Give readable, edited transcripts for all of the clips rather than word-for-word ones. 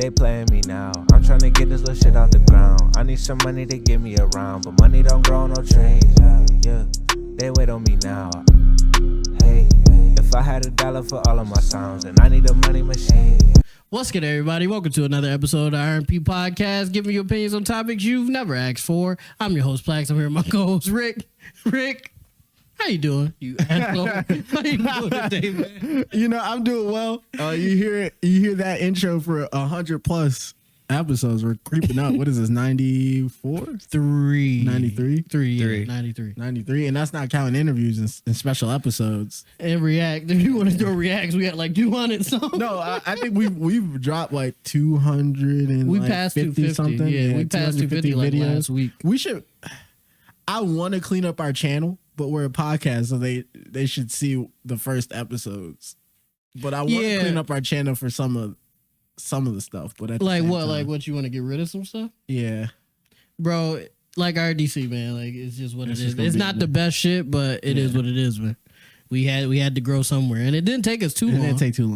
They playing me now. I'm trying to get this little shit out the ground. I need some money to get me around, but money don't grow on no trees. Yeah, they wait on me now. Hey, if I had $1 for all of my sounds, then I need a money machine. What's good, everybody? Welcome to another episode of R&P Podcast, giving you opinions on topics you've never asked for. I'm your host, PLAX. I'm here with my co-host, Rick. Rick, how you doing? You asshole. How you doing today, man? You know, I'm doing well. You hear that intro for 100 plus episodes. We're creeping up. What is this, 94? 93? 93. And that's not counting interviews and special episodes. And React. If you want to throw Reacts, we got like 200 something. No, I think we've dropped like 200 and we like passed 50 something. Yeah, we passed 250 like last week. We should. I want to clean up our channel, but we're a podcast, so they should see the first episodes. But I want to clean up our channel for some of the stuff. But at like the same what? time, Like what? You want to get rid of some stuff? Yeah, bro. Like RDC, man. Like it's just what it is. It's not the best shit, but it is what it is, man. We had to grow somewhere, and it didn't take us too long. It didn't take too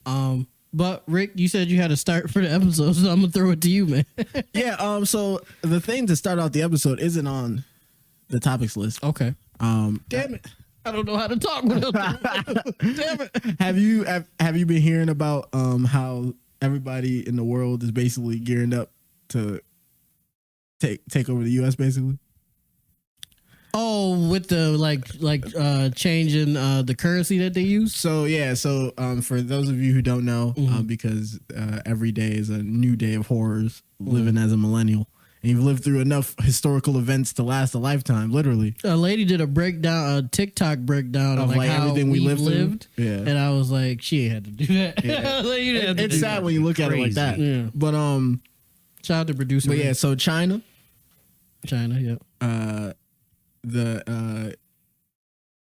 long. But Rick, you said you had to start for the episode, so I'm gonna throw it to you, man. Yeah. So the thing to start out the episode isn't on the topics list. Okay. Damn it. I don't know how to talk with him. Damn it. Have you been hearing about how everybody in the world is basically gearing up to take over the U.S. basically? Oh, with the like changing the currency that they use. So yeah, for those of you who don't know, because every day is a new day of horrors, living as a millennial, and you've lived through enough historical events to last a lifetime, literally. A lady did a TikTok breakdown of like how everything we lived. Yeah, and I was like, she ain't had to do that. Yeah. Like, you didn't have to it's do sad that. when you look at it like that. Yeah. But shout out to producer. But yeah, so China, yeah.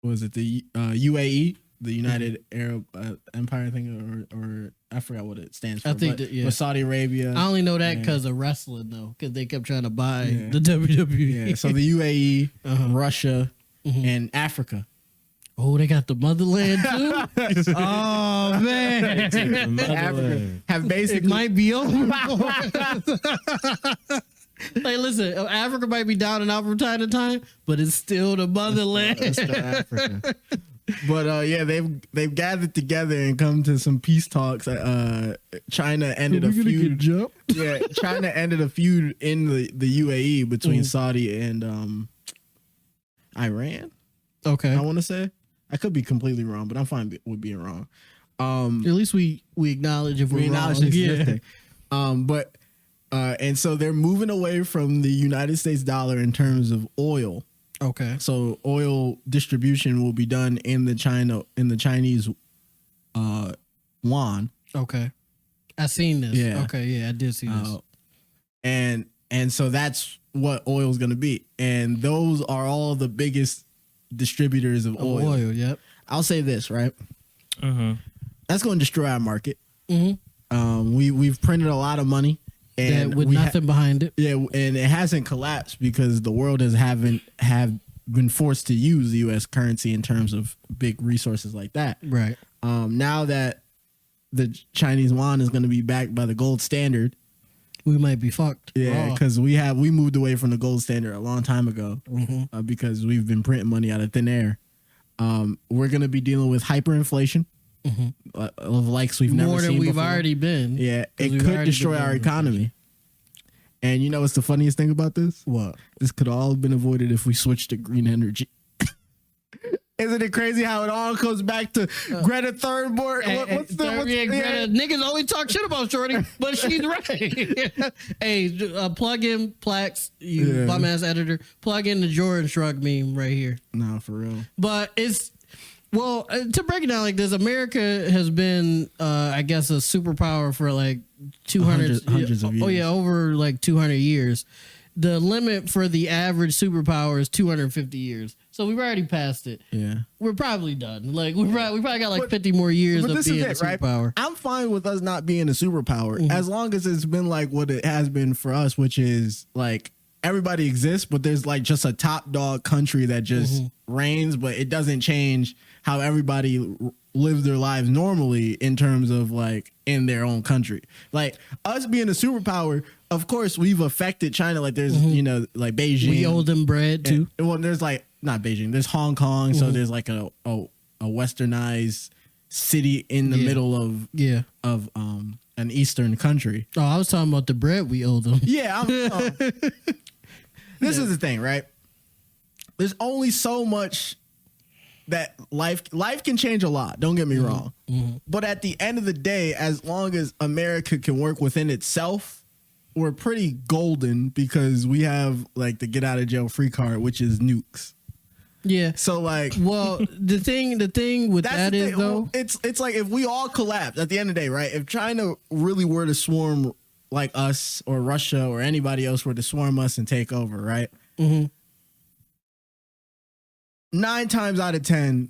Was it the UAE, the United Arab Empire thing, or I forgot what it stands for. I think but Saudi Arabia. I only know that because of wrestling, though, because they kept trying to buy the WWE. Yeah, so the UAE, Russia, and Africa. Oh, they got the motherland too. Oh man, Africa have basically it might be over. Like, listen, Africa might be down and out from time to time, but it's still the motherland. It's still Africa. But yeah, they've gathered together and come to some peace talks. China ended a feud. Yeah, China ended a feud in the UAE between Saudi and Iran. Okay, I want to say, I could be completely wrong, but I'm fine with being wrong. At least we acknowledge if we're wrong. Yeah. But. And so they're moving away from the United States dollar in terms of oil. Okay. So oil distribution will be done in the Chinese yuan. Okay. I seen this. Yeah. Okay. Yeah, I did see this. And so that's what oil is going to be. And those are all the biggest distributors of oil. Yep. I'll say this, right? That's going to destroy our market. We've printed a lot of money. And with nothing behind it. Yeah, and it hasn't collapsed because the world have been forced to use the U.S. currency in terms of big resources like that. Right. Now that the Chinese yuan is going to be backed by the gold standard, we might be fucked. Yeah, because we moved away from the gold standard a long time ago because we've been printing money out of thin air. We're going to be dealing with hyperinflation. Of likes we've never seen more than we've before. already been. Yeah, it could destroy our economy. And you know what's the funniest thing about this? What? This could all have been avoided if we switched to green energy. Isn't it crazy how it all comes back to Greta Thunberg? What's Greta? Niggas only talk shit about Shorty, but she's right. Hey, plug in PLAX, you bum ass editor. Plug in the Jordan Shrug meme right here. No, for real. But it's. Well, to break it down like this, America has been, I guess, a superpower for like 200 hundreds of years. Oh yeah, over like 200 years. The limit for the average superpower is 250 years. So we've already passed it. Yeah, we're probably done. Like we probably got like 50 more years of being a superpower. Right? I'm fine with us not being a superpower as long as it's been like what it has been for us, which is like everybody exists, but there's like just a top dog country that just reigns, but it doesn't change how everybody live their lives normally in terms of like in their own country. Like us being a superpower, of course we've affected China. Like there's you know like Beijing. We owe them bread too. Well, there's like not Beijing. There's Hong Kong. So there's like a westernized city in the middle of an eastern country. Oh, I was talking about the bread we owe them. Yeah. This is the thing, right? There's only so much that life can change a lot. Don't get me wrong. But at the end of the day, as long as America can work within itself, we're pretty golden because we have like the get out of jail free card, which is nukes. Yeah. So like, well, the thing with that is though, it's like if we all collapse at the end of the day, right? If China really were to swarm like us or Russia or anybody else were to swarm us and take over, right? 9 times out of 10,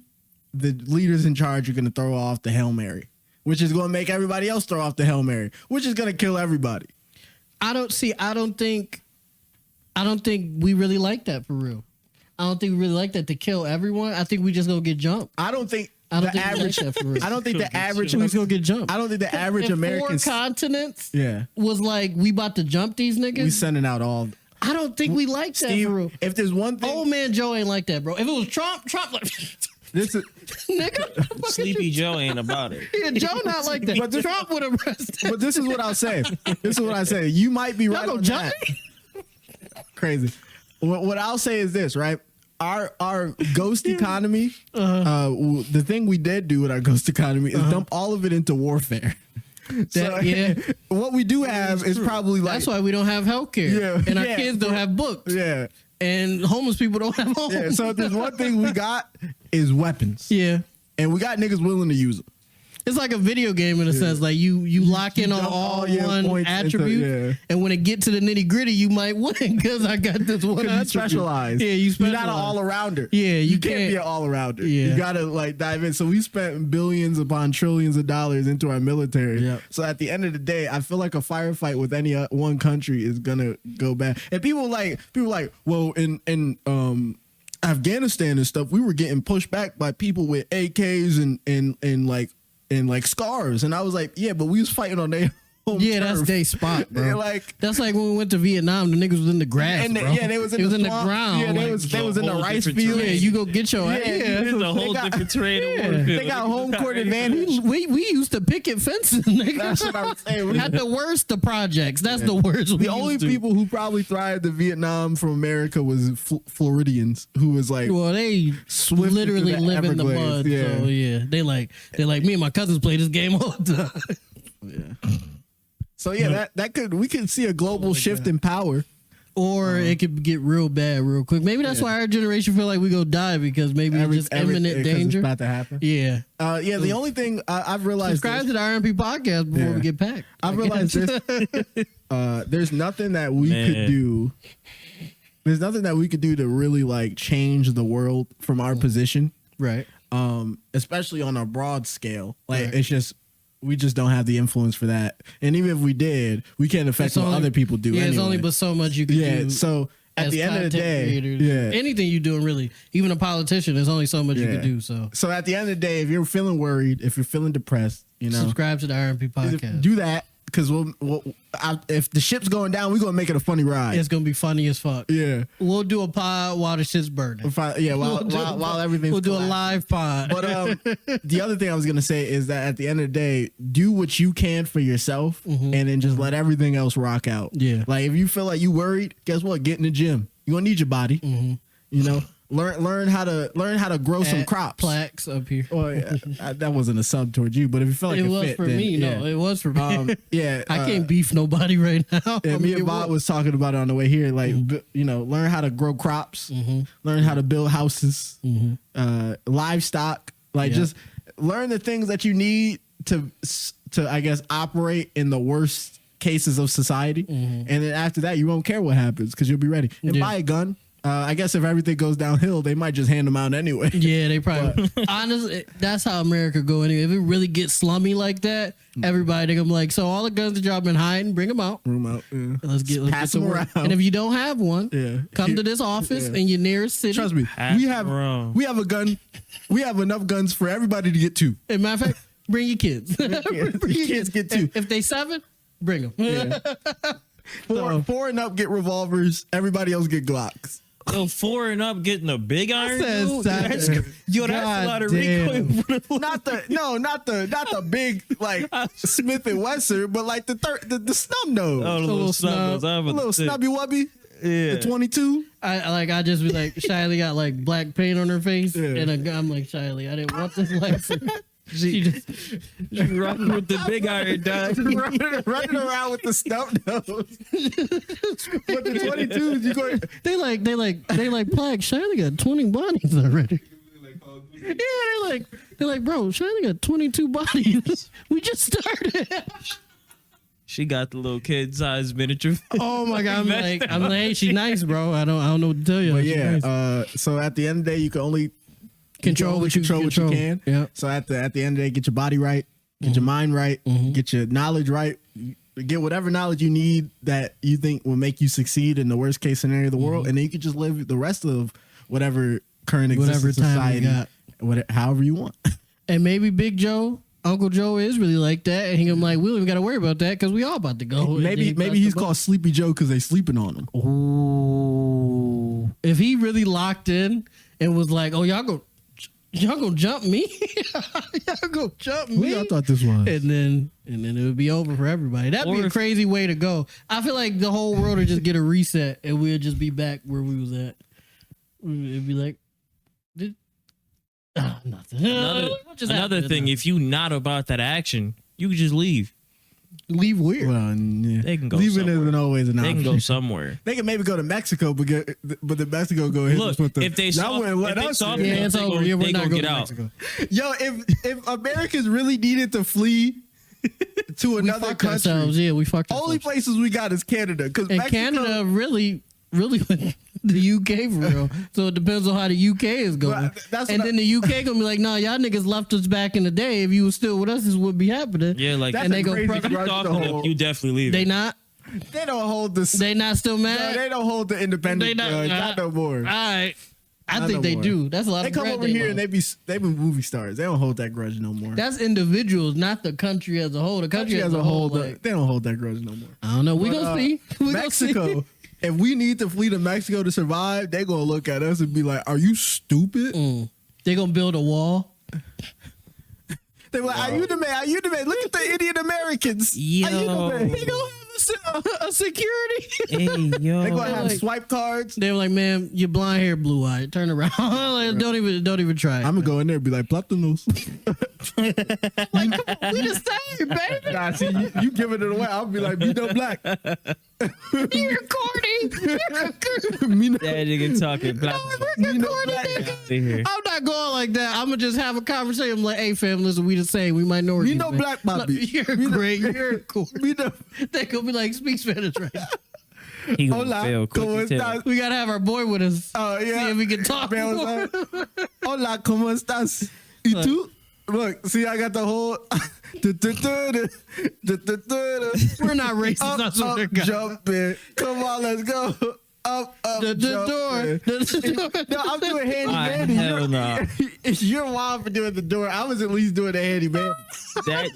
the leaders in charge are going to throw off the Hail Mary, which is going to make everybody else throw off the Hail Mary, which is going to kill everybody. I don't think we really like that for real. I don't think we really like that to kill everyone. I think we just gonna get jumped. I don't think we the like average. that for real. I don't think the average. We just gonna get jumped. I don't think the average if American. 4 continents. Yeah. Was like we about to jump these niggas. We sending out all. I don't think we like that for real. If there's one thing, old man Joe ain't like that, bro. If it was Trump like this is nigga. Sleepy Joe ain't about it. Yeah, Joe not like that. But Trump would arrest him. But this is what I'll say. This is what I say. You might be right on that. Crazy. What I'll say is this, right? Our ghost economy, the thing we did do with our ghost economy is dump all of it into warfare. What we do have is probably like... That's why we don't have healthcare. Yeah, and our kids don't have books. Yeah. And homeless people don't have homes. Yeah, so if there's one thing we got is weapons. Yeah. And we got niggas willing to use them. It's like a video game in a sense. Like you lock in on all one attribute, and when it get to the nitty gritty, you might win because I got this one attribute. Specialize. Yeah, you specialize. You're not an all arounder. Yeah, you can't be an all arounder. Yeah. You gotta like dive in. So we spent billions upon trillions of dollars into our military. Yep. So at the end of the day, I feel like a firefight with any one country is gonna go bad. And people like, well, in Afghanistan and stuff, we were getting pushed back by people with AKs and like scars, and I was like, yeah, but we was fighting on their home turf. That's their spot, bro. Like that's like when we went to Vietnam, the niggas was in the grass, bro. Yeah, they was in the ground. Yeah, they was in the rice field. Yeah, you go get your it's a whole different terrain. They got home court advantage. We used to picket fences, nigga. That's what I was saying. At the worst, the projects. That's the worst. The only people who probably thrived in Vietnam from America was Floridians, who was like, well, they literally live in the mud. Yeah. So yeah, they like me and my cousins play this game all the time. Yeah. So yeah, we could see a global shift in power. Or it could get real bad real quick. Maybe that's why our generation feel like we go die because maybe it's just imminent danger. It's about to happen. Yeah. The only thing I've realized. Subscribe to the RMP podcast before we get packed. I've realized this. There's nothing that we could do. There's nothing that we could do to really like change the world from our position. Right. Especially on a broad scale. Like it's just. We just don't have the influence for that. And even if we did, we can't affect what other people do. Yeah, anyway. It's only but so much you can do. Yeah, so at the end of the day, anything you doing really, even a politician, there's only so much you can do. So at the end of the day, if you're feeling worried, if you're feeling depressed, subscribe to the RMP podcast. Do that. Because if the ship's going down, we're going to make it a funny ride. It's going to be funny as fuck. Yeah. We'll do a pod while the shit's burning. While everything's We'll do a live pod. But the other thing I was going to say is that at the end of the day, do what you can for yourself and then just let everything else rock out. Yeah. Like if you feel like you worried, guess what? Get in the gym. You're going to need your body. Learn how to grow some crops. PLAX up here. Well, that wasn't a sub towards you, but if you feel like it was for me, no, it was for me. I can't beef nobody right now. Yeah, me and Bob was talking about it on the way here. Like, learn how to grow crops, learn how to build houses, livestock. Like, just learn the things that you need to I guess operate in the worst cases of society, and then after that, you won't care what happens because you'll be ready. And buy a gun. I guess if everything goes downhill, they might just hand them out anyway. Yeah, they probably. Honestly, that's how America go anyway. If it really gets slummy like that, everybody they gonna be like, so all the guns that y'all been hiding, bring them out. Bring 'em out. Yeah. Let's get Pass to them work. around. And if you don't have one, Yeah. come to this office in your nearest city. Trust me, Pass we have around. a gun. We have enough guns for everybody to get 2. As a matter of fact, bring your kids. Your kids get 2. If they 7, bring them. Yeah. 4 and up get revolvers. Everybody else get Glocks. Yo, 4 and up getting a big iron. said dude? seven. That's a lot of Goddamn. recoil. Not the big like Smith and Wesson, but like the snub nose. Oh, the little little snub. snubs. I A was little about to say. snubby wubby. Yeah. The 22. I just be like, Shiley got like black paint on her face, Yeah. and I'm like, Shiley, I didn't want this license. She just She rocking with the big iron, dog. running around with the snub nose. But the 22s, you go. they like PLAX. Shiley got 20 bodies already. Yeah, they're like, bro, Shiley got 22 bodies. We just started. She got the little kid size miniature. Oh my god, I'm like, hey, she nice, bro. I don't know what to tell you. But She yeah, nice. so at the end of the day, you can only Control what you can. Yeah. So at the end of the day, get your body right, get your mind right, get your knowledge right, get whatever knowledge you need that you think will make you succeed in the worst case scenario of the world, and then you can just live the rest of whatever current Whatever existing time you society, however you want. And maybe Big Joe, Uncle Joe is really like that, and I'm like, we don't even got to worry about that because we all about to go. Maybe he's called Sleepy Joe because they sleeping on him. Ooh. If he really locked in and was like, oh, y'all gonna jump me? Y'all gonna jump Who me? y'all thought this was? And then it would be over for everybody. That'd be a crazy way to go. I feel like the whole world would just get a reset and we'd just be back where we was at. It'd be like, nothing. Another thing, if you not about that action, you can just leave. Leave where? Well, yeah. They can go Leaving somewhere. isn't always an They option. can go somewhere. They can maybe go to Mexico, but the Mexico go hit us Look, with the. if they y'all saw, wouldn't let if they us saw do them, that. Yeah, it's they over. go, Yeah, we're they not go going get to out. Mexico. Yo, if Americans really needed to flee to We another fucked country, ourselves. Yeah, we fucked only ourselves. places we got is Canada. Because And Canada really went the UK for real. So it depends on how the UK is going. Well, that's and what then the UK gonna be like, nah, y'all niggas left us back in the day. If you was still with us, this would be happening. Yeah, like That's and a they go crazy pro- if you grudge talk to to them, hold. you definitely leave. They not. They don't hold the. They not still no, mad. they don't hold the independent. They not- not no more. All right. I Not think no they more. do. That's a lot They of come bread over here and lost. they be movie stars. They don't hold that grudge no more. That's individuals, not the country as a whole. The country as a whole, like, they don't hold that grudge no more. I don't know. We But, gonna see. We gonna see. Mexico. If we need to flee to Mexico to survive, they gonna look at us and be like, "Are you stupid?" They gonna build a wall. They were like, "Are you the man? Are you the man? Look at the Indian Americans. Are you the man?" They gonna have a security. Hey, yo. They gonna have like- swipe cards. They were like, "Man, your blonde hair, blue eyed. Turn around. Like, don't even try it." I'm gonna go in there and be like, "Platanos." like, come on, we the same, baby. Nah, see, you giving it away. I'll be like, "Me no black." You're corny. Me no. That nigga talking black. Me no black. Get out of here. I'm not going like that. I'm gonna just have a conversation. I'm like, "Hey, fam, listen, we the same. We minorities. Me no man. black, Bobby. You're Me no- great. You're cool." Me no. They gonna be like, "Speak Spanish, right?" He gonna Hola, fail quick ¿cómo as hell. estás? We gotta have our boy with us. Oh yeah. See if we can talk. Man, more. Hola, ¿cómo estás? ¿Y tú? Look, see, I got the whole. We're not racist. Up, I swear to up, God. jumping. Come on, let's go. Up, The door. jumping. No, I'm doing handy Ah, manny. hell no. You're wild for doing the door. I was at least doing the handy man. That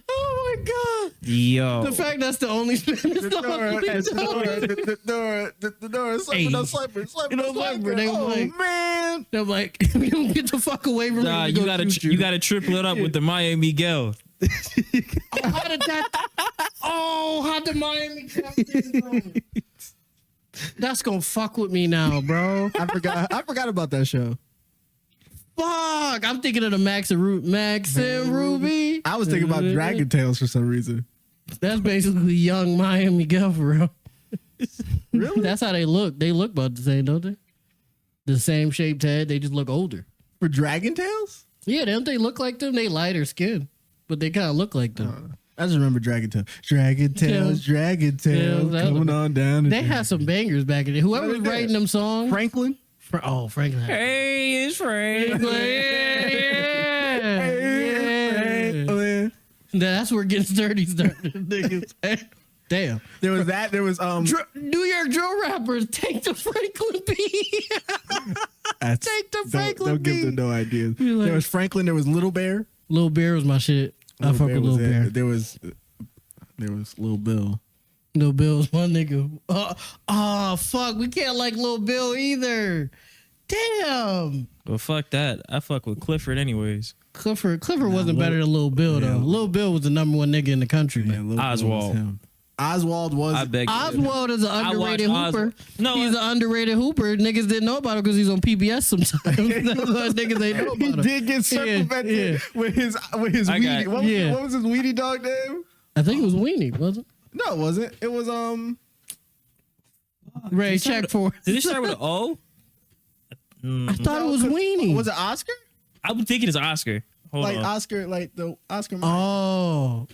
Oh my God. yo. The fact that's the only Spanish The song door, we the know. door, the door. Hey. Swiper. They Oh like- man. They're like, "We don't get the fuck away from Nah, me." you gotta triple it up with the Miami Miguel. How did that? Oh, how did Miami Captain go? That's gonna fuck with me now, bro. I forgot about that show. Fuck. I'm thinking of the Max and Ruby. I was thinking about Dragon Tales for some reason. That's basically young Miami Miguel for real. Really? That's how they look. They look about the same, don't they? The same shaped head. They just look older. For Dragon Tales? Yeah, don't they look like them? They lighter skin, but they kind of look like them. I just remember Dragon Tales. Dragon Tales, Dragon Tales, coming on down. They had some bangers back in there. Whoever was writing them songs. Franklin? Franklin. Hey, it's Franklin. Yeah. That's where Getting Sturdy started. Niggas. Damn. There was that. There was New York drill rappers take the Franklin beat. Take the Franklin Don't give them no ideas. Like, There was Franklin. There was Little Bear. Little Bear was my shit. I fuck with Little Bear. There was Little Bill. Little Bill's my nigga. Fuck. We can't like Little Bill either. Damn. Well, fuck that. I fuck with Clifford anyways. Clifford wasn't better than Little Bill though. Little Bill was the number one nigga in the country, man. Lil Bill was Oswald. him. Oswald was. I beg. Oswald is an underrated hooper. No, He's an underrated hooper. Niggas didn't know about him because he's on PBS sometimes. That's why niggas ain't know He about him. did get circumvented with his weenie. What was his weenie dog name? I think it was Weenie, wasn't it? No, it wasn't. It was Ray, check for it. Did it start with an O? I thought it was Weenie. Was it Oscar? I would think it is Oscar. Hold on. Oscar, like the Oscar. Oh.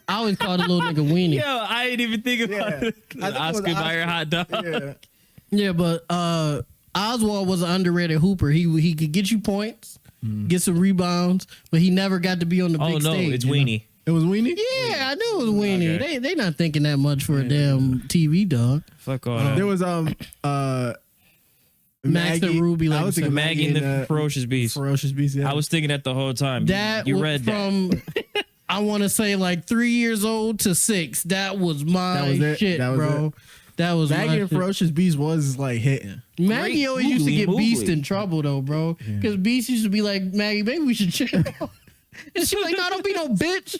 I always called the little nigga Weenie. Yo, I didn't even think about it. I think it was Oscar Mayer hot dog. Yeah. Yeah, but Oswald was an underrated hooper. He could get you points, get some rebounds, but he never got to be on the big stage. Oh no, it's you know? Weenie. It was Weenie? Yeah, I knew it was Weenie. Okay. They not thinking that much for a damn TV dog. Fuck all that. There was Max and Ruby, like I was you thinking said. Maggie and the Ferocious Beast. Ferocious Beast. Yeah. I was thinking that the whole time. That you was read from I want to say like 3 years old to 6. That was my shit, bro. That was Maggie my and shit. Ferocious Beast was like hitting. Maggie always used to get Moogly. Beast in trouble though, bro. Because Beast used to be like, Maggie, maybe we should chill. And she was like, no, don't be no bitch.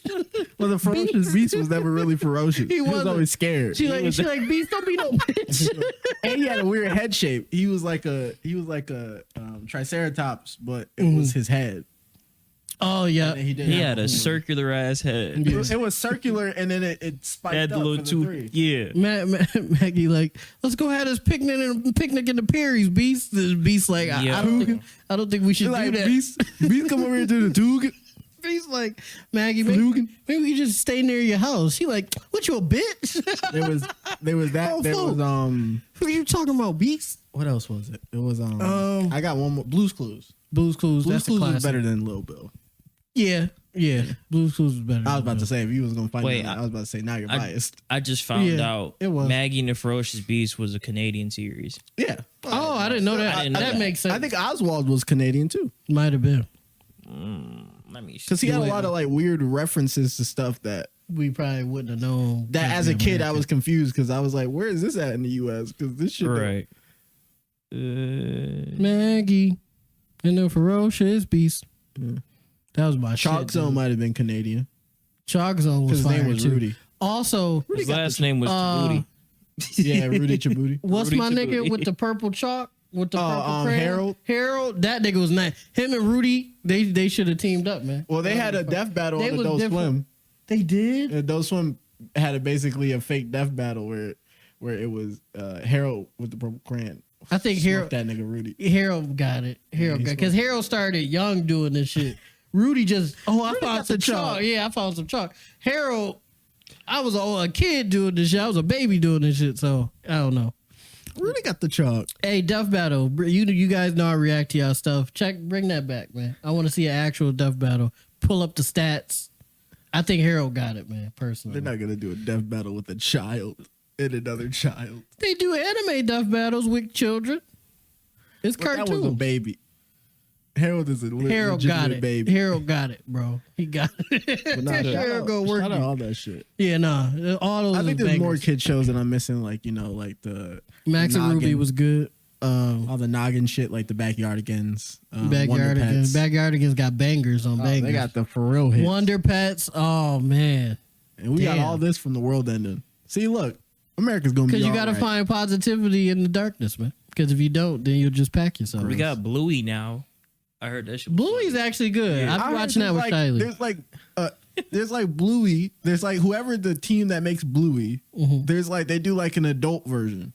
Well, the Ferocious Beast was never really ferocious. He was wasn't. always scared. She like, Beast, don't be no bitch. And he had a weird head shape. He was like a triceratops, but it was his head. Oh yeah, And He had a circular ass head. It was circular, and then it spiked Had the up little for the two. three. Yeah. Maggie like, let's go have this picnic in the Perry's. Beast, the Beast like, I don't think we should He's do like, that. Beast, come over here to the Tug. Beast like, Maggie, maybe we just stay near your house. She like, what, you a bitch? There was that. Oh, there fuck. was Who you talking about, Beast? What else was it? It was I got one more. Blue's Clues. Blue's Clues. Blue's That's Clues a was classic. better than Lil Bill. Yeah. Blue's Clues was better. I was about to say, if you was gonna find Wait, that, I was about to say now you're biased. I just found out it was. Maggie and the Ferocious Beast was a Canadian series. Yeah. Oh, I didn't know that. I didn't know that that. makes sense. I think Oswald was Canadian too, Might have been. Let me see. because he had a lot of like weird references to stuff that We probably wouldn't have known. as a kid I was confused because I was like, where is this at in the U.S.? Because this shit. Right. Maggie and the Ferocious Beast. That was my Chalk shit. Zone dude. might have been Canadian. Chalk Zone was His fire name was too. Rudy. Also, His last name was Tabuti. Yeah, Rudy Chabuti. what's Rudy my nigga Tabuti. with the purple chalk? With the purple crayon? Harold? Harold, that nigga was nice. Him and Rudy, they should have teamed up, man. Well, they had a death battle They on was Adult different. Swim. They did. Adult Swim had basically a fake death battle where it was Harold with the purple crayon. I think Smoked that nigga Rudy. Harold got it. Because Harold started young doing this shit. Rudy just, I found got some the chalk. chalk. Yeah, I found some chalk. Harold, I was a kid doing this shit. I was a baby doing this shit. So I don't know. Rudy got the chalk. Hey, Death Battle. You guys know I react to y'all stuff. Bring that back, man. I want to see an actual Death Battle. Pull up the stats. I think Harold got it, man, personally. They're not gonna do a death battle with a child and another child. They do anime Death Battles with children. It's But cartoons. that was a baby. Harold is a Harold got legitimate it. baby. Harold got it, bro. He got it. But nah, Harold go work. shout out you. all that shit. Yeah, nah. All those I think is there's more bangers. kid shows that I'm missing, like like the Max and Ruby Noggin. was good. all the noggin shit, like the Backyardigans, Backyardigans. Wonder Pets. Backyardigans got bangers on bangers. They got the for real hits. Wonder Pets. Oh man. And we got Damn. all this from the world ending. See, look, America's gonna be Because you all got to right. find positivity in the darkness, man. Because if you don't, then you'll just pack yourself. We got Bluey now. I heard that shit. Bluey's actually good. Yeah. I've I been heard watching that with Shiley. There's like Bluey. There's like whoever the team that makes Bluey. Mhm. There's like they do like an adult version.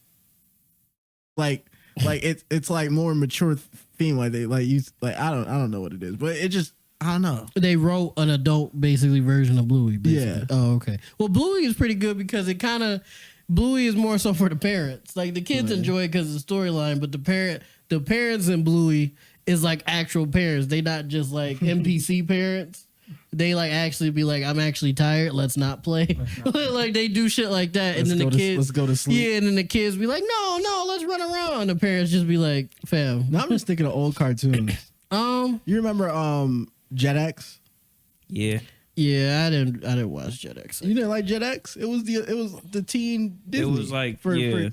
Like it's like more mature theme. Like they like use like I don't know what it is, but it just I don't know. They wrote an adult basically version of Bluey. Basically. Yeah. Oh, okay. Well, Bluey is pretty good because it kind of Bluey is more so for the parents. Like the kids enjoy it because of the storyline, but the parents in Bluey is like actual parents. They not just like NPC parents. They like actually be like, I'm actually tired. Let's not play. Like they do shit like that, and then the kids let's go to sleep. Yeah, and then the kids be like, no, let's run around. The parents just be like, fam. Now I'm just thinking of old cartoons. You remember JetX? Yeah. Yeah, I didn't watch Jet X. You didn't like JetX? It was the teen Disney. It was like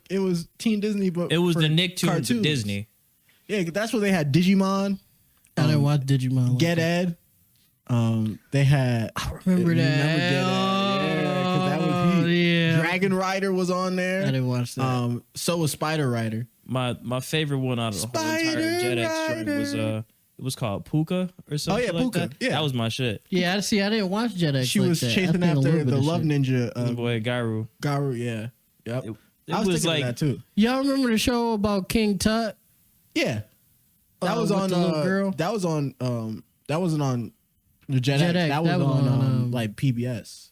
it was teen Disney, but it was for the Nicktoons cartoons. of Disney. Yeah, that's where they had Digimon. I didn't watch Digimon. Get Ed. They had. I remember that. Get Ed? Yeah, 'cause that was heat. Yeah. Dragon Rider was on there. I didn't watch that. So was Spider Rider. My favorite one out of the whole entire Spider JetX joint was it was called Puka or something. yeah, like Puka. that. Yeah. That was my shit. Yeah, I didn't watch Jet X. She like was that. chasing I played a after little bit the of Love shit. Ninja. Boy, Garu. Garu. Yeah. Yep. It I was was thinking like of that too. Y'all remember the show about King Tut? Yeah. That was with on the little girl? That was on that wasn't on the JetX. JetX, That was that was on on, like PBS.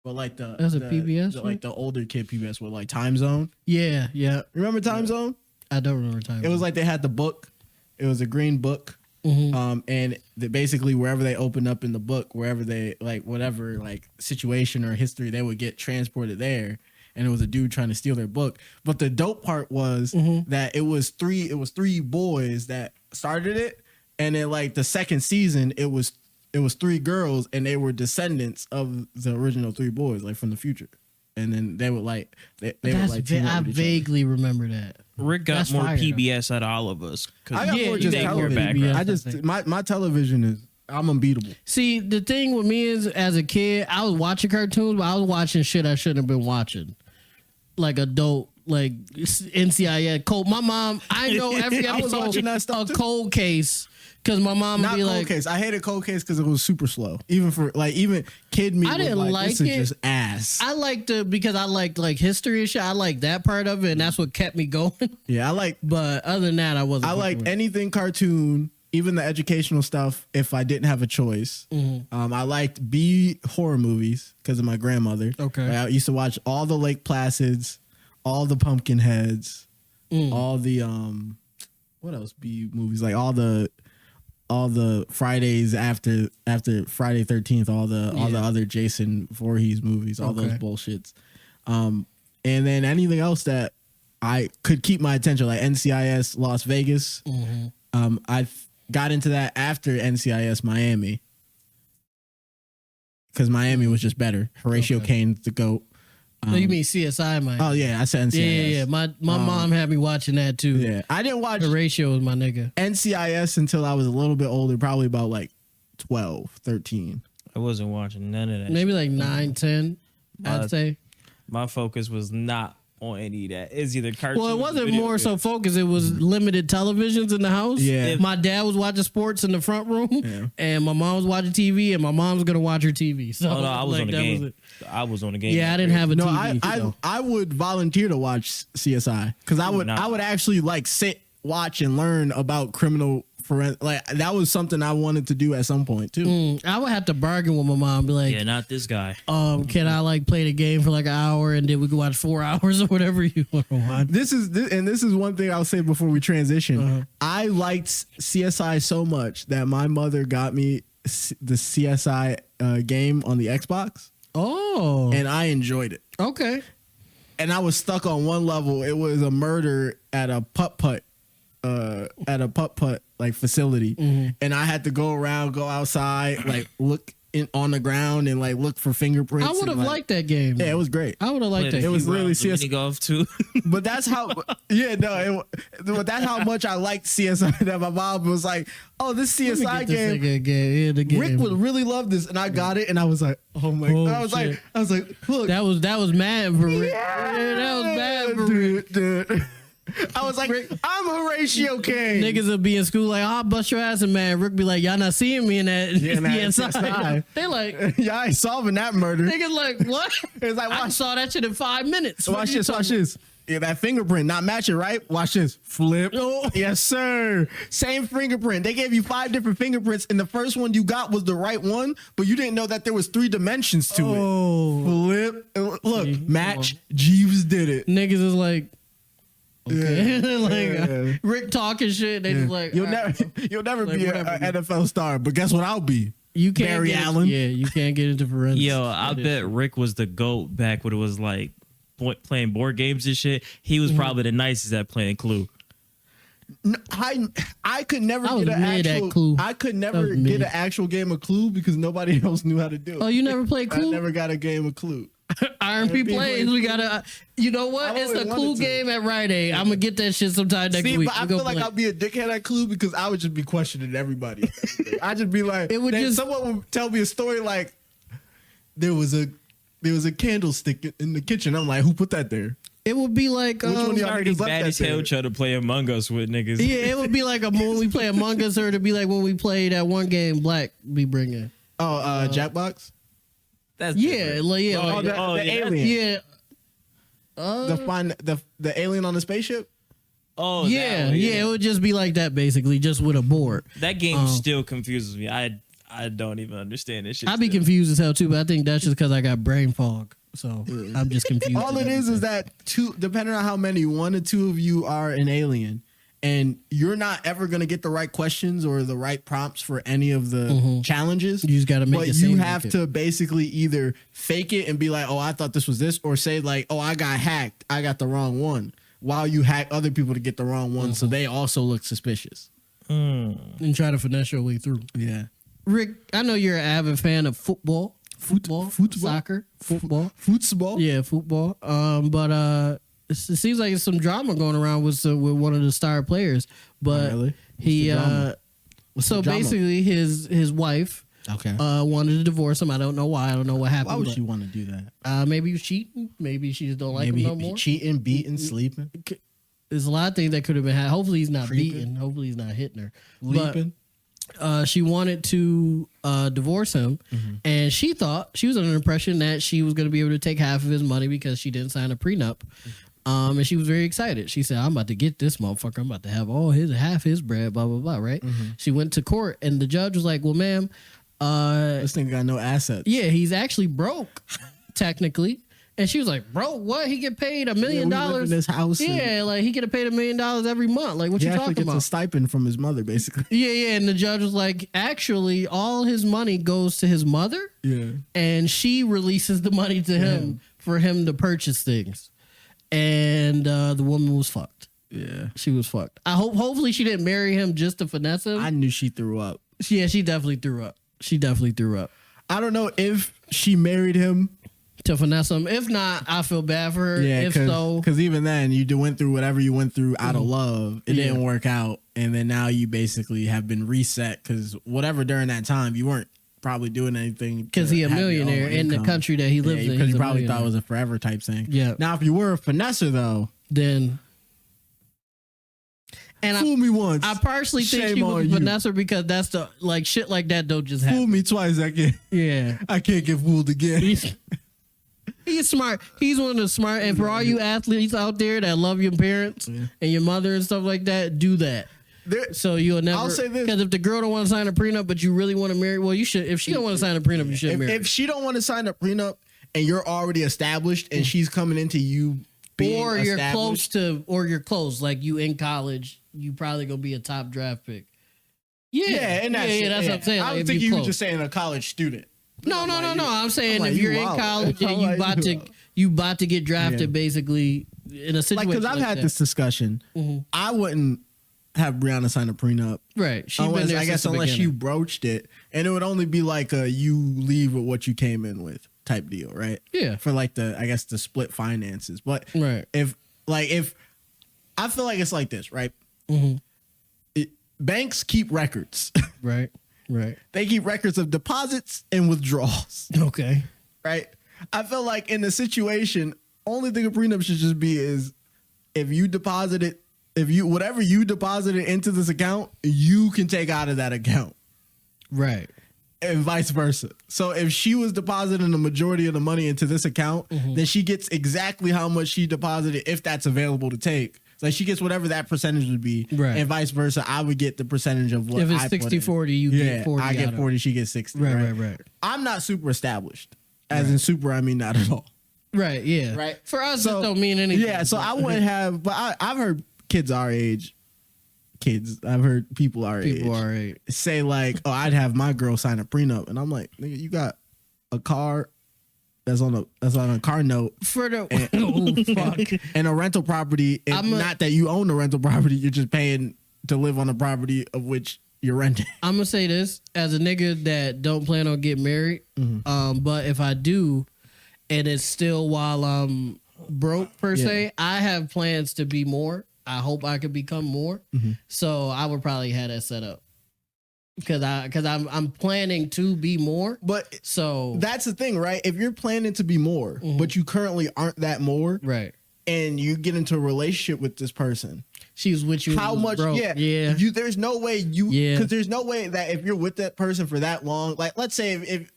But like the That's a PBS one? like the older kid PBS with like Time Zone. Yeah. Remember Time Zone? I don't remember time. It was like they had the book. It was a green book. Mhm. And basically wherever they opened up in the book, wherever they like whatever like situation or history, they would get transported there. And it was a dude trying to steal their book. But the dope part was that it was three boys that started it, and then like the second season it was three girls, and they were descendants of the original three boys, like from the future. And then they would like they would like team up I with each other. vaguely remember that. Rick got That's more fire, though. PBS out of all of us. 'Cause I got Yeah, more you just got more television. PBS, I I just think. my television is I'm unbeatable. See, the thing with me is, as a kid, I was watching cartoons, but I was watching shit I shouldn't have been watching, like adult, like NCIS. Cold. My mom, I know every I was episode watching that stuff a too. cold case because my mom would Not be Cold like, Case. I hated Cold Case because it was super slow. Even for like kid me. I was didn't like this it. is just ass. I liked it because I liked like history and shit. I liked that part of it, and that's what kept me going. Yeah, I like But other than that, I wasn't. I fucking like with it. anything cartoon, even the educational stuff. If I didn't have a choice, I liked B horror movies because of my grandmother. Okay. Like, I used to watch all the Lake Placids, all the Pumpkinheads, all the what else B movies, like all the Fridays after Friday 13th, all the other Jason Voorhees movies, all those Okay. bullshits. And then anything else that I could keep my attention, like NCIS Las Vegas. I got into that after NCIS Miami because Miami was just better. Horatio Cane's the GOAT. No, you mean CSI, man? Oh yeah, I said NCIS. Yeah. My mom had me watching that too. Yeah, I didn't watch Horatio was my nigga. NCIS until I was a little bit older, probably about like 12, 13. I wasn't watching none of that. Maybe shit. like 9, 10, I'd say. My focus was not on any of that. It's either cartoons. Well, it wasn't video more so games. focused. It was limited televisions in the house. Yeah. My dad was watching sports in the front room, Yeah. and my mom was watching TV, and my mom's gonna watch her TV. So Oh no, I was like, on the that game. was it. I was on the game. Yeah, I didn't have a No, TV. I would volunteer to watch CSI because I would actually like sit, watch, and learn about criminal forensic. Like that was something I wanted to do at some point too. I would have to bargain with my mom, be like, Yeah, not this guy. can I like play the game for like an hour, and then we can watch 4 hours or whatever you want to watch. This is one thing I'll say before we transition. I liked CSI so much that my mother got me the CSI game on the Xbox, Oh, and I enjoyed it. okay. And I was stuck on one level. It was a murder at a putt-putt like facility, and I had to go around, go outside, like look on the ground and like look for fingerprints. I would have and, like, liked that game. Yeah, it was great. I would have liked Played that. a was few literally rounds of CS mini golf too. But that's how, but that's how much I liked CSI that my mom was like, "Oh, this Let me CSI get this game, nigga again. The game. Rick would really love this," and I got it, and I was like, "Oh my!" Oh, God. I was like, "Look, That was mad for Rick. Yeah, that was bad for Rick. dude." I was like, "I'm Horatio Kane." Niggas will be in school like, I'll bust your ass, and man, Rick be like, y'all not seeing me in that Yeah, man, CSI. CSI. They like, Yeah, I ain't solving that murder. niggas like, what? It's like, I watch, saw that shit in 5 minutes. What watch are you this, talking watch this. Yeah, that fingerprint not matching, right? Watch this. Flip. Oh. Yes, sir. Same fingerprint. They gave you 5 different fingerprints, and the first one you got was the right one, but you didn't know that there was 3 dimensions to it. Flip. Look, See, match. Jeeves did it. Niggas is like, okay. Yeah. Rick talking shit. They just like, you'll all right, never, bro. you'll never Like, be an whatever, NFL star, but guess what? I'll be. You can't Barry get Allen. Yeah, you can't get into forensics. Yo, I bet Rick was the GOAT back when it was like playing board games and shit. He was probably the nicest at playing Clue. No, I could never I was get an mid at actual. Clue. I could I never was get mid. an actual game of Clue because nobody else knew how to do it. Oh, you never played I Clue? never got a game of Clue. Iron P plays. We gotta. You know what? I It's always a Clue wanted to. game at Rite Aid. I'm gonna get that shit sometime next See, week. but I We gonna feel like play. I'll be a dickhead at Clue because I would just be questioning everybody. I'd just be like, It would then just- someone would tell me a story like there was a candlestick in the kitchen. I'm like, who put that there? It would be like. Which one Um, of y'all Already niggas left bad that as hell there? trying to play Among Us with niggas. yeah, it would be like when we play Among Us, or it'd be like when we played that one game Black be bringing. Oh, Jackbox. That's Yeah, different. like yeah, Oh, like, the yeah, alien. yeah. The alien on the spaceship. Oh, Yeah, that one, yeah, it would just be like that basically, just with a board. That game still confuses me. I don't even understand this shit. I'd be still. confused as hell too, but I think that's just because I got brain fog. So I'm just confused. All it is that depending on how many, 1 or 2 of you are an alien, and you're not ever gonna get the right questions or the right prompts for any of the challenges. You just gotta make But it you seem have like it. to basically either fake it and be like, "Oh, I thought this was this," or say like, "Oh, I got hacked. I got the wrong one." While you hack other people to get the wrong one, so they also look suspicious. and try to finesse your way through. Yeah. Rick, I know you're an avid fan of football, soccer, football. Football. Yeah, football. But it seems like there's some drama going around with one of the star players. But Oh, really? he the drama? What's so the drama? basically his wife Okay. wanted to divorce him. I don't know why. I don't know what happened. Why would but, she want to do that? maybe he was cheating. Maybe she just don't like Maybe him no more. cheating, beating, sleeping, There's a lot of things that could have been had. Hopefully he's not Creeping. beating. Hopefully he's not hitting her. leaping. But she wanted to divorce him, and she thought she was under the impression that she was going to be able to take half of his money because she didn't sign a prenup. And she was very excited. She said, "I'm about to get this motherfucker. I'm about to have half his bread." Blah blah blah. Right? She went to court, and the judge was like, "Well, ma'am, This nigga got no assets. yeah, he's actually broke, technically." And she was like, "Bro, what? He get paid $1 million we live in this house and- Yeah, like he get paid $1 million every month. Like what He you actually talking gets about?" a stipend from his mother, basically. Yeah, yeah. And the judge was like, actually, all his money goes to his mother, Yeah. and she releases the money to him for him to purchase things. And the woman was fucked. Yeah. She was fucked. Hopefully she didn't marry him just to finesse him. I knew she threw up. Yeah, she definitely threw up. She definitely threw up I don't know if she married him. to finesse him. If not, I feel bad for her. Yeah, If so, because even then you went through whatever you went through out of love. It didn't work out, and then now you basically have been reset because whatever during that time you weren't probably doing anything because he a millionaire in the country that he lives in. because he's you a probably thought it millionaire. was a forever type thing. Yeah. Now, if you were a finesser though, Then, and fool me once, I partially think Shame she was on a you. finesser because that's the like shit like that don't just fool happen. me twice. Yeah. I can't get fooled again. He's smart. He's one of the smart. And for all you athletes out there that love your parents and your mother and stuff like that, do that. There- So you'll never. I'll say this. Because if the girl don't want to sign a prenup, but you really want to marry, well, you should. If she don't want to sign a prenup, you should marry. if she don't want to sign a prenup and you're already established and she's coming into you being or you're established, close to, or you're close, like you in college, you probably gonna be a top draft pick. Yeah, and that's that's what I'm saying. I Like, was if thinking you you were close. just saying a college student. No. I'm saying I'm like, if you you're in wild. college I'm and you like, about you to you about to get drafted, Yeah. basically in a situation Like, because I've had that. this discussion. I wouldn't have Brianna sign a prenup. Right. She's Unless, been there I guess since the unless you beginning. broached it, and it would only be like a you leave with what you came in with type deal, right? Yeah. For like the the split finances. But Right. if I feel like it's like this, right? Banks keep records. Right. Right. They keep records of deposits and withdrawals, Okay. right? I feel like in the situation, only thing a prenup should just be is if you deposited, whatever you deposited into this account, you can take out of that account. Right. and vice versa. So if she was depositing the majority of the money into this account, then she gets exactly how much she deposited if that's available to take. Like she gets whatever that percentage would be, right. And vice versa. I would get the percentage of what if it's I 60-40, you get 40. I get 40, she gets 60. Right. I'm not super established. As in super, I mean not at all. Right, yeah. Right. For us, it don't mean anything. Yeah, so I wouldn't have, but I've heard kids our age, I've heard people our age say like, oh, I'd have my girl sign a prenup. And I'm like, nigga, you got a car that's on a car note for the fuck, and a rental property. And not that you own the rental property, you're just paying to live on a property of which you're renting. I'm gonna say this as a nigga that don't plan on getting married. But if I do, and it's still while I'm broke per se, I have plans to be more. I hope I could become more. So I would probably have that set up. Because I'm planning to be more, but so that's the thing, right? If you're planning to be more, but you currently aren't that more, right? And you get into a relationship with this person, she's with you. How much? Broke. Yeah. There's no way because there's no way that if you're with that person for that long, like let's say if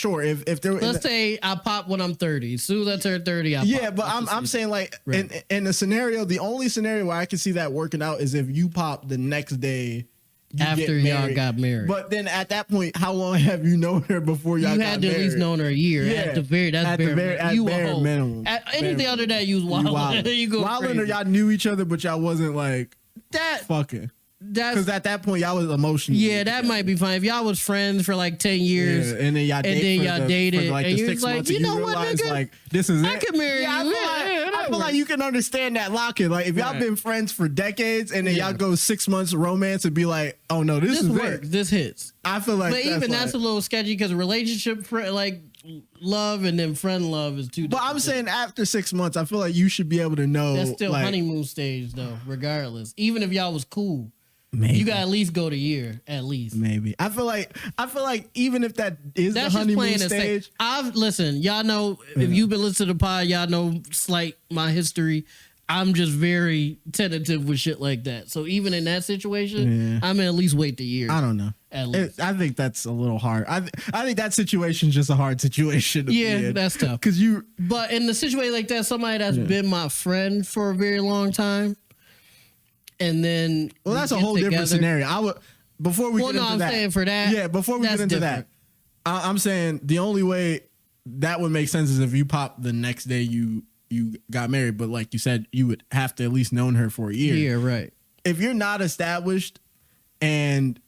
let's say I pop when I'm 30. As soon as I turn 30, I pop. But I'm saying like in the scenario, the only scenario where I can see that working out is if you pop the next day. After y'all got married. But then at that point, how long have you known her before y'all got married? You had to at least known her a year. Yeah. At bare minimum. Anything other than that, you was wilding. You go wilding, or y'all knew each other, but y'all wasn't like that fucking. Because at that point, y'all was emotional. Yeah, that might be fine. If y'all was friends for like 10 years, and then y'all dated, for like and the you 6 months, you know what, nigga? Like, this is I could marry you. I feel like you can understand that lock-in. Like, if y'all been friends for decades, and then y'all go 6 months romance and be like, oh no, this is works. This hits. I feel like, but that's a little sketchy because relationship, like love and then friend love is too. But I'm saying after 6 months, I feel like you should be able to know. That's still honeymoon stage though, regardless. Even if y'all was cool. Maybe. You gotta at least go to year, at least. Maybe. I feel like even if that's the honeymoon stage. Listen, y'all know if you've been listening to the pod, y'all know my history. I'm just very tentative with shit like that. So even in that situation, I'm gonna at least wait the year. I don't know. At least. I think that's a little hard. I think that situation's just a hard situation to be in. That's tough. But in the situation like that, somebody that's been my friend for a very long time. And then, that's a whole different scenario. I would before we get into I'm that. saying for that. Yeah, before we get into that, I'm saying the only way that would make sense is if you pop the next day you got married. But like you said, you would have to at least known her for a year. Yeah, right. If you're not established and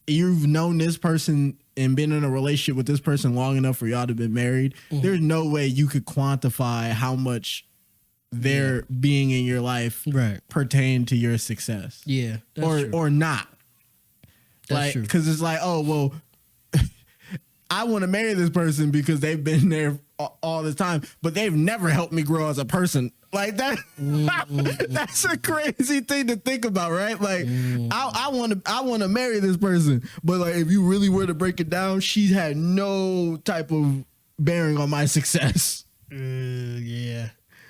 you've known this person and been in a relationship with this person long enough for y'all to be married, there's no way you could quantify how much their being in your life pertain to your success. Yeah. Or not. That's true. Because it's like, oh, well, I want to marry this person because they've been there all this time, but they've never helped me grow as a person. Like that, that's a crazy thing to think about, right? Like, I want to marry this person, but like, if you really were to break it down, she's had no type of bearing on my success.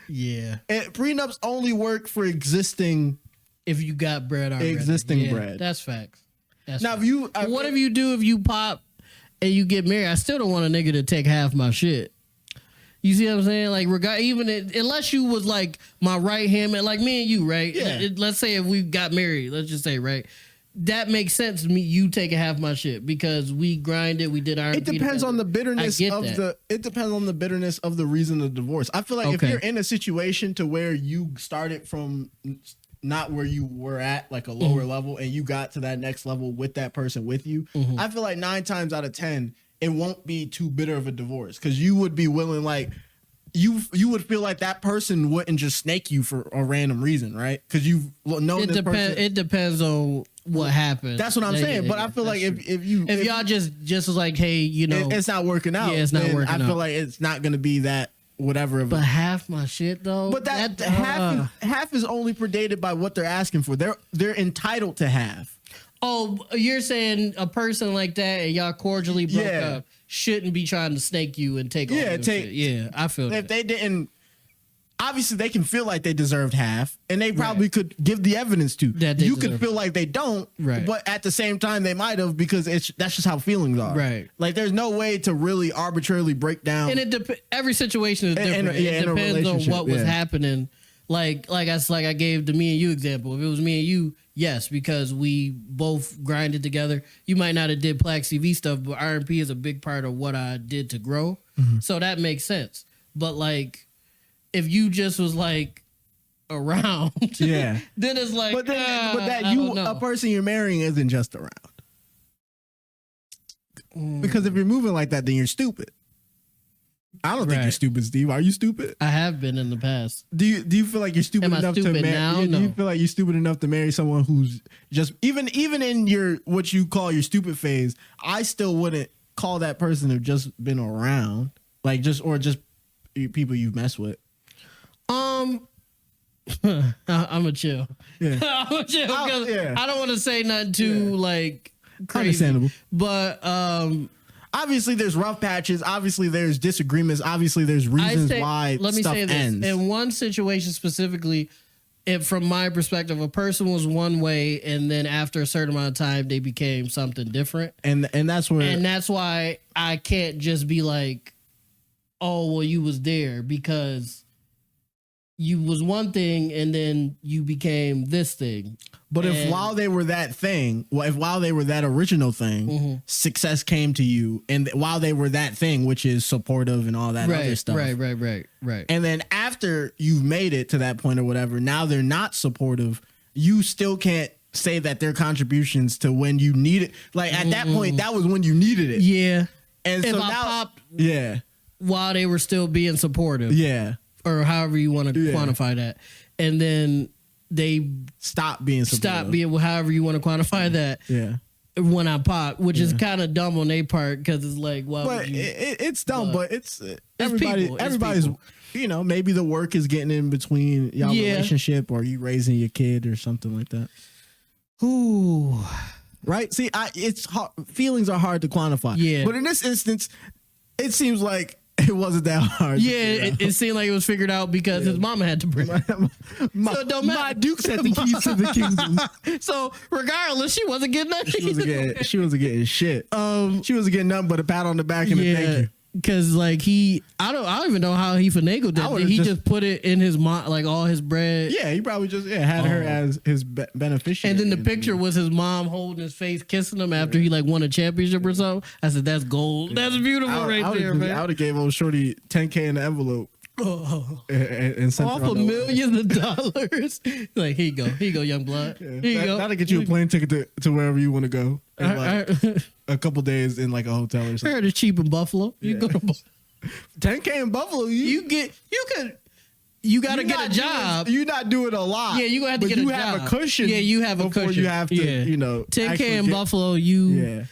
Yeah. And prenups only work for existing. If you got bread already. Bread. That's facts. Now, what if you pop and you get married? I still don't want a nigga to take half my shit. You see what I'm saying? Like, unless you was like my right hand man, like me and you, right? Yeah. Let's say if we got married, let's just say, right? That makes sense to me. You taking half my shit because we grinded, we did our. It depends on the bitterness It depends on the bitterness of the reason of divorce. I feel like if you're in a situation to where you started from not where you were at, like a lower level, and you got to that next level with that person with you, I feel like 9 times out of 10 it won't be too bitter of a divorce because you would be willing, like. You would feel like that person wouldn't just snake you for a random reason, right? Because you've known this person. It depends on what happened. That's what I'm saying. But I feel like if y'all just was like, hey, you know, it's not working out. Yeah, it's not working out. I feel like it's not going to be that whatever. But half my shit though. But that half is only predated by what they're asking for. They're entitled to half. Oh, you're saying a person like that and y'all cordially broke up shouldn't be trying to snake you and take all your shit. Yeah, I feel if they didn't obviously they can feel like they deserved half, and they probably could give the evidence to. You could feel like they don't, but at the same time they might have, because that's just how feelings are. Right. Like there's no way to really arbitrarily break down. And every situation is different. It depends on what was happening. Like I gave the me and you example. If it was me and you, yes, because we both grinded together. You might not have did PLAX TV stuff, but R&P is a big part of what I did to grow. So that makes sense. But like, if you just was like around, then it's like, but a person you're marrying isn't just around. Because if you're moving like that, then you're stupid. I don't think you're stupid, Steve. Are you stupid? I have been in the past. Do you feel like you're stupid enough to marry? Do you feel like you're stupid enough to marry someone who's just even in your what you call your stupid phase? I still wouldn't call that person to just been around, like just people you've messed with. I'm a chill. Yeah. I'm a chill because I don't want to say nothing too like crazy. Understandable. But obviously there's rough patches. Obviously there's disagreements. Obviously there's reasons why stuff ends. In one situation specifically, from my perspective, a person was one way, and then after a certain amount of time, they became something different. And that's why I can't just be like, oh, well, you was there, because you was one thing and then you became this thing. But if while they were that thing, while they were that original thing, success came to you, and while they were that thing, which is supportive and all that other stuff. Right. And then after you've made it to that point or whatever, now they're not supportive, you still can't say that their contributions to when you need it. Like at that point, that was when you needed it. Yeah. And if so I now, popped while they were still being supportive. Yeah. Or however you want to quantify that. And then they stop being however you want to quantify that. Yeah. When I pop, which is kind of dumb on their part, because it's like, well, but it's dumb, but it's everybody's you know, maybe the work is getting in between y'all relationship, or you raising your kid or something like that. Ooh. Right? See, it's hard, feelings are hard to quantify. Yeah. But in this instance, it seems like it wasn't that hard. Yeah, it seemed like it was figured out because his mama had to bring it. So it don't matter. My Duke's had the keys to the kingdom. So regardless, she wasn't getting nothing. She wasn't getting shit. She wasn't getting nothing but a pat on the back and a thank you. Cause like I don't even know how he finagled that. Did he just put it in his mom, like all his bread? Yeah, he probably just had her as his beneficiary. And then the picture was his mom holding his face, kissing him after he like won a championship or something. I said, that's gold. That's beautiful there, man. I would have gave old shorty $10K in the envelope. And sent off of millions of dollars. Like, here you go, young blood. Here you go. That'll get you a plane ticket to wherever you want to go. In like a couple days in like a hotel or something. I heard it's cheap in Buffalo. You go to $10K in Buffalo. You gotta get a job. You're not doing a lot. Yeah, you gonna have to get a job. You have a cushion. Yeah, you have a cushion. You have to, you know, $10K in Buffalo. You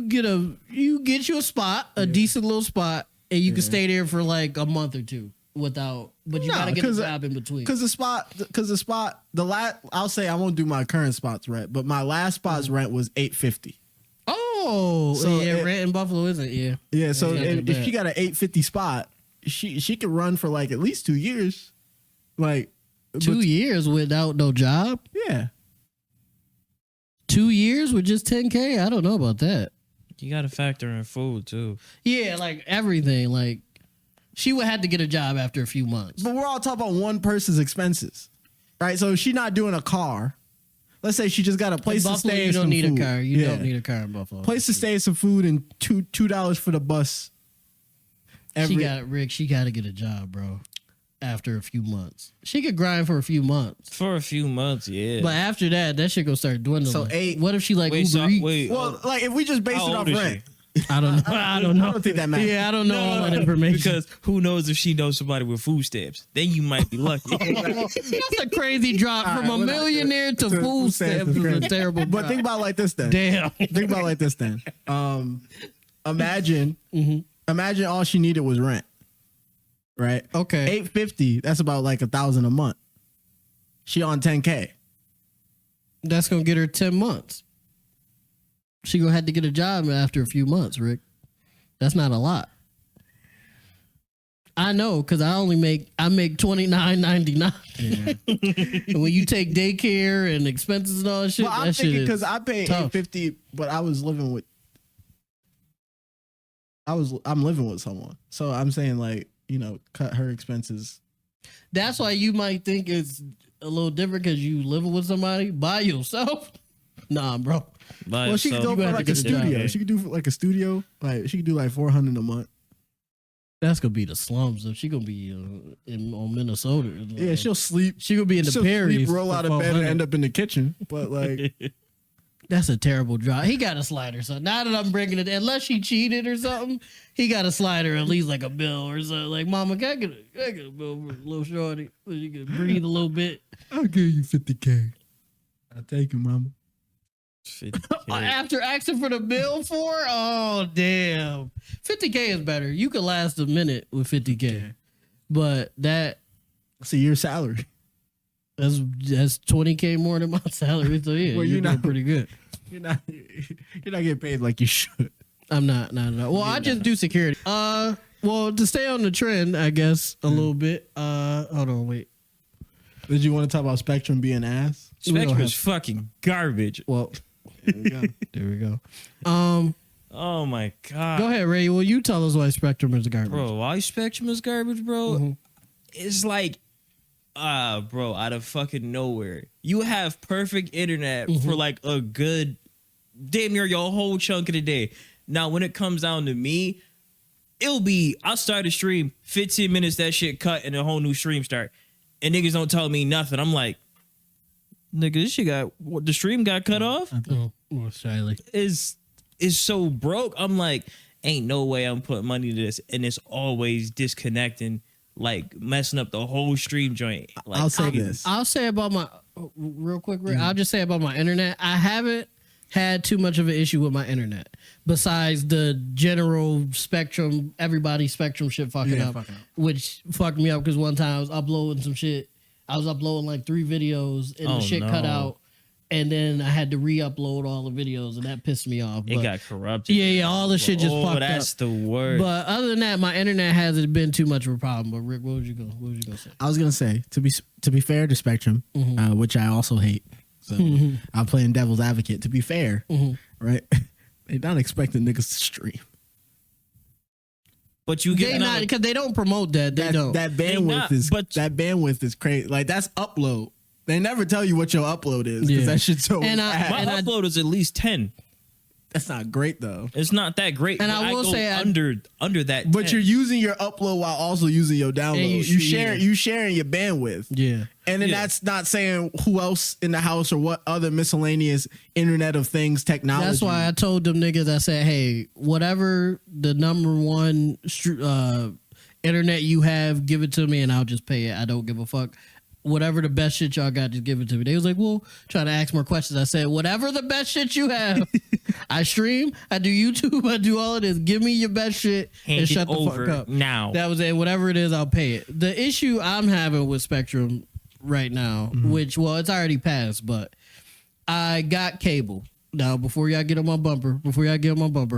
get you a spot, a decent little spot, and you can stay there for like a month or two but you gotta get a job in between. Because the spot, I'll say I won't do my current spot's rent, but my last spot's rent was $850. Oh, so rent in Buffalo isn't yeah. So if she got an $850 spot, she could run for like at least 2 years, like 2 years without no job. Yeah, 2 years with just $10K. I don't know about that. You got to factor in food too. Yeah, like everything. Like she would have to get a job after a few months. But we're all talking about one person's expenses, right? So if she's not doing a car, let's say she just got a place to stay. You don't need a car. You don't need a car in Buffalo. Place to stay and some food and $2 for the bus. She got to get a job, bro. After a few months, she could grind for a few months. For a few months, yeah. But after that shit gonna start dwindling. So what if she like Uber Eats? Well, like if we just base it off rent. I don't know. I don't know. I don't think that matters. Yeah, I don't know all that information. Because who knows if she knows somebody with food stamps? Then you might be lucky. That's a crazy drop from a millionaire to food stamps. Is a terrible drop. But think about it like this then. Damn. Think about it like this then. Imagine all she needed was rent. Right? Okay. $850, that's about like $1,000 a month. She on $10K. That's gonna get her 10 months. She gonna have to get a job after a few months, Rick. That's not a lot. I know, because I make $29.99. Yeah. And when you take daycare and expenses and all that shit, Well, I'm that shit thinking is because I paid tough. $850, but I'm living with someone, so I'm saying like cut her expenses. That's why you might think it's a little different because you living with somebody by yourself. Nah, bro. Like, Well, she could go you for had to like a get a job. studio. She could do like a studio. Like she could do like $400 a month. That's gonna be the slums. If she gonna be on Minnesota, Yeah, she'll sleep. She gonna be in the She'll Perry. sleep, roll out of bed, and end up in the kitchen. But like, That's a terrible drive. He got a slider. So now that I'm bringing it, unless she cheated or something, he got a slider, at least like a bill or something. Like, Mama, can I get a bill for a little shorty so you can breathe a little bit? I'll give you $50K. I'll take you, Mama. 50K. After asking for the bill oh damn, $50K is better. You could last a minute with $50K, but that's See your salary. $20K more than my salary. So yeah, Well, you're you're doing not- pretty good. You're not getting paid like you should. I'm not. Well, I just do security. Well, to stay on the trend, I guess a little bit. Hold on, wait. Did you want to talk about Spectrum being ass? Spectrum is fucking garbage. Well, There we go. there we go. Oh my god. Go ahead, Ray. Well, you tell us why Spectrum is garbage. Bro, why Spectrum is garbage, bro? Mhm. It's like, bro, out of fucking nowhere. You have perfect internet for like a good, damn near your whole chunk of the day. Now, when it comes down to me, I'll start a stream, 15 minutes, that shit cut, and a whole new stream start. And niggas don't tell me nothing. I'm like, nigga, this shit the stream got cut off? Oh, Shiley. Is so broke. I'm like, ain't no way I'm putting money to this, and it's always disconnecting, like messing up the whole stream joint. Like, I'll say this. I'll say about my real quick, Rick. I'll just say about my internet. I haven't had too much of an issue with my internet, besides the general Spectrum, everybody's Spectrum shit fucking up, which fucked me up because one time I was uploading some shit. I was uploading like 3 videos and the shit cut out, and then I had to re-upload all the videos, and that pissed me off. it got corrupted. Yeah, all the shit just fucked up. That's the word. But other than that, my internet hasn't been too much of a problem. But Rick, what was you gonna say? I was gonna say to be fair to Spectrum, which I also hate. So I'm playing devil's advocate. To be fair, right? They're not expecting niggas to stream. But you They get not because they don't promote that. They don't. That bandwidth is crazy. Like that's upload. They never tell you what your upload is because Yeah. that shit's so. And I- my upload is at least 10. that's not great though. It's not that great. And but I will go say under that. But 10. you're using your upload while also using your download. And You sharing your bandwidth. yeah. And then that's not saying who else in the house or what other miscellaneous Internet of Things technology. That's why I told them niggas. I said, hey, whatever the number one internet you have, give it to me, and I'll just pay it. I don't give a fuck. Whatever the best shit y'all got, just give it to me. They was like, well, trying to ask more questions. I said, whatever the best shit you have, I stream, I do YouTube, I do all of this. Give me your best shit Hand and it shut the over fuck up. now. That was it. Whatever it is, I'll pay it. The issue I'm having with Spectrum right now, which, well, it's already passed, but I got cable. Now, before y'all get on my bumper,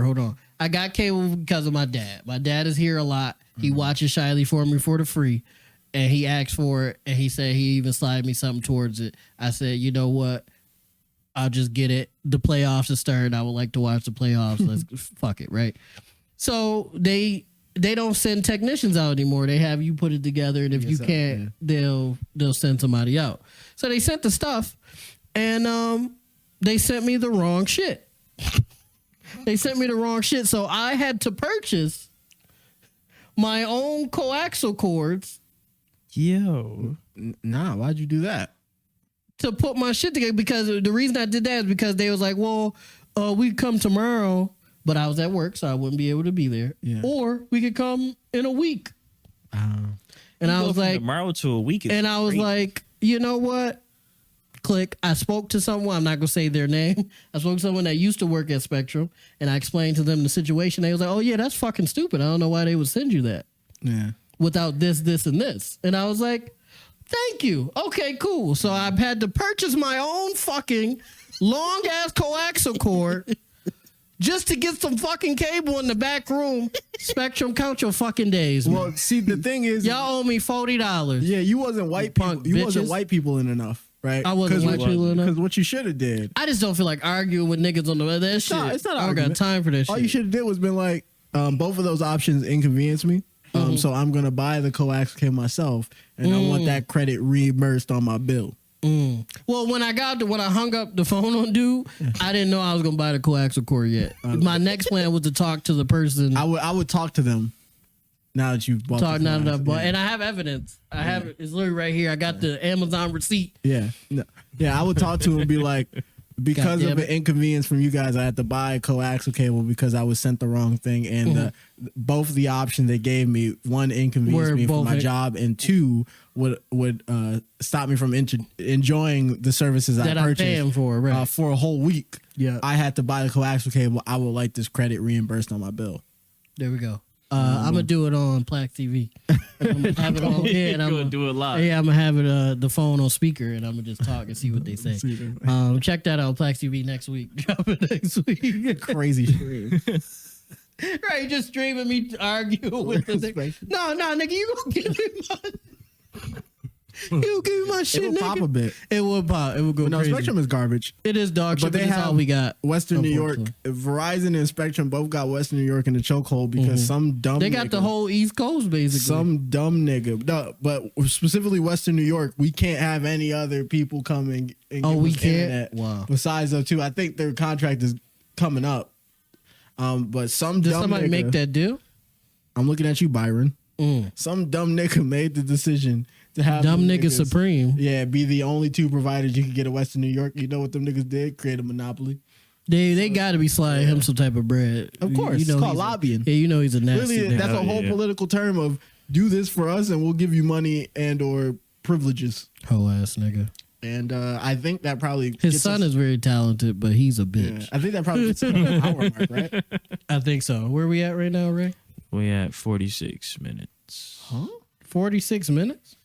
hold on. I got cable because of my dad. My dad is here a lot. He watches Shiley for me for the free. And he asked for it, and he said he even slid me something towards it. I said, you know what? I'll just get it. The playoffs are starting. I would like to watch the playoffs. Let's fuck it, right? So they don't send technicians out anymore. They have you put it together, and if you can't, they'll send somebody out. So they sent the stuff, and they sent me the wrong shit. So I had to purchase my own coaxial cords. Yo. Nah, why'd you do that? To put my shit together, because the reason I did that is because they was like, well, we come tomorrow, but I was at work, so I wouldn't be able to be there. Yeah. Or we could come in a week. And I was like, tomorrow to a week. and I was like, you know what? Click. I spoke to someone. I'm not gonna say their name. I spoke to someone that used to work at Spectrum, and I explained to them the situation. They was like, oh yeah, that's fucking stupid. I don't know why they would send you that. Yeah. Without this, and this. And I was like, thank you. Okay, cool. So I've had to purchase my own fucking long ass coaxial cord just to get some fucking cable in the back room. Spectrum, count your fucking days. Man. Well, see, the thing is, y'all owe me $40. Yeah, you wasn't white punk people. You wasn't bitches. white people in enough, right? I wasn't white people enough. Because what you should have did. I just don't feel like arguing with niggas on that shit. It's not I don't argument. got time for that shit. All you should have did was been like, both of those options inconvenience me. So I'm gonna buy the coaxial cable myself, and I want that credit reimbursed on my bill. Well, when I hung up the phone on dude, I didn't know I was gonna buy the coaxial cord yet. My next plan was to talk to the person. I would talk to them. Now that you've bought and I have evidence. I have it. It's literally right here. I got the Amazon receipt. Yeah, I would talk to him and be like, because of an inconvenience from you guys, I had to buy a coaxial cable because I was sent the wrong thing, and both the options they gave me, one inconvenienced me for my job, and two would stop me from enjoying the services that I purchased paying for, right. For a whole week. Yeah, I had to buy the coaxial cable. I would like this credit reimbursed on my bill. There we go. I'm gonna do it on PLAX TV. I'm gonna have it on here, and I'm gonna do it live. Yeah, I'm gonna have it the phone on speaker, and I'm gonna just talk and see what they say. Check that out, PLAX TV next week. Drop it next week. Crazy shit. Right, just streaming me arguing with the nigga. No, nigga, you gonna give me my. You give me my shit, It would nigga. pop a bit. It would pop. It would go crazy. Spectrum is garbage. It is dog shit, But they that's have all we got. Western New York, Verizon and Spectrum both got Western New York in the chokehold because some dumb They got the whole East Coast basically. Some dumb nigga. No, but specifically Western New York, we can't have any other people come and give we us can't? internet. Wow. Besides those two, I think their contract is coming up. But some Did dumb somebody nigga, make that deal? I'm looking at you, Byron. Some dumb nigga made the decision to have Dumb them nigga niggas, supreme. Yeah, be the only two providers you could get in Western New York. You know what them niggas did? Create a monopoly. They got to be sliding him some type of bread. Of course, you know it's called he's lobbying. Yeah, you know he's a nasty Really, nigga. that's a whole political term of do this for us and we'll give you money and or privileges. Whole ass nigga. And I think that probably His son is very talented, but he's a bitch. Yeah, I think that probably gets us an hour mark, right? I think so. Where we at right now, Ray? We at 46 minutes. Huh? 46 minutes?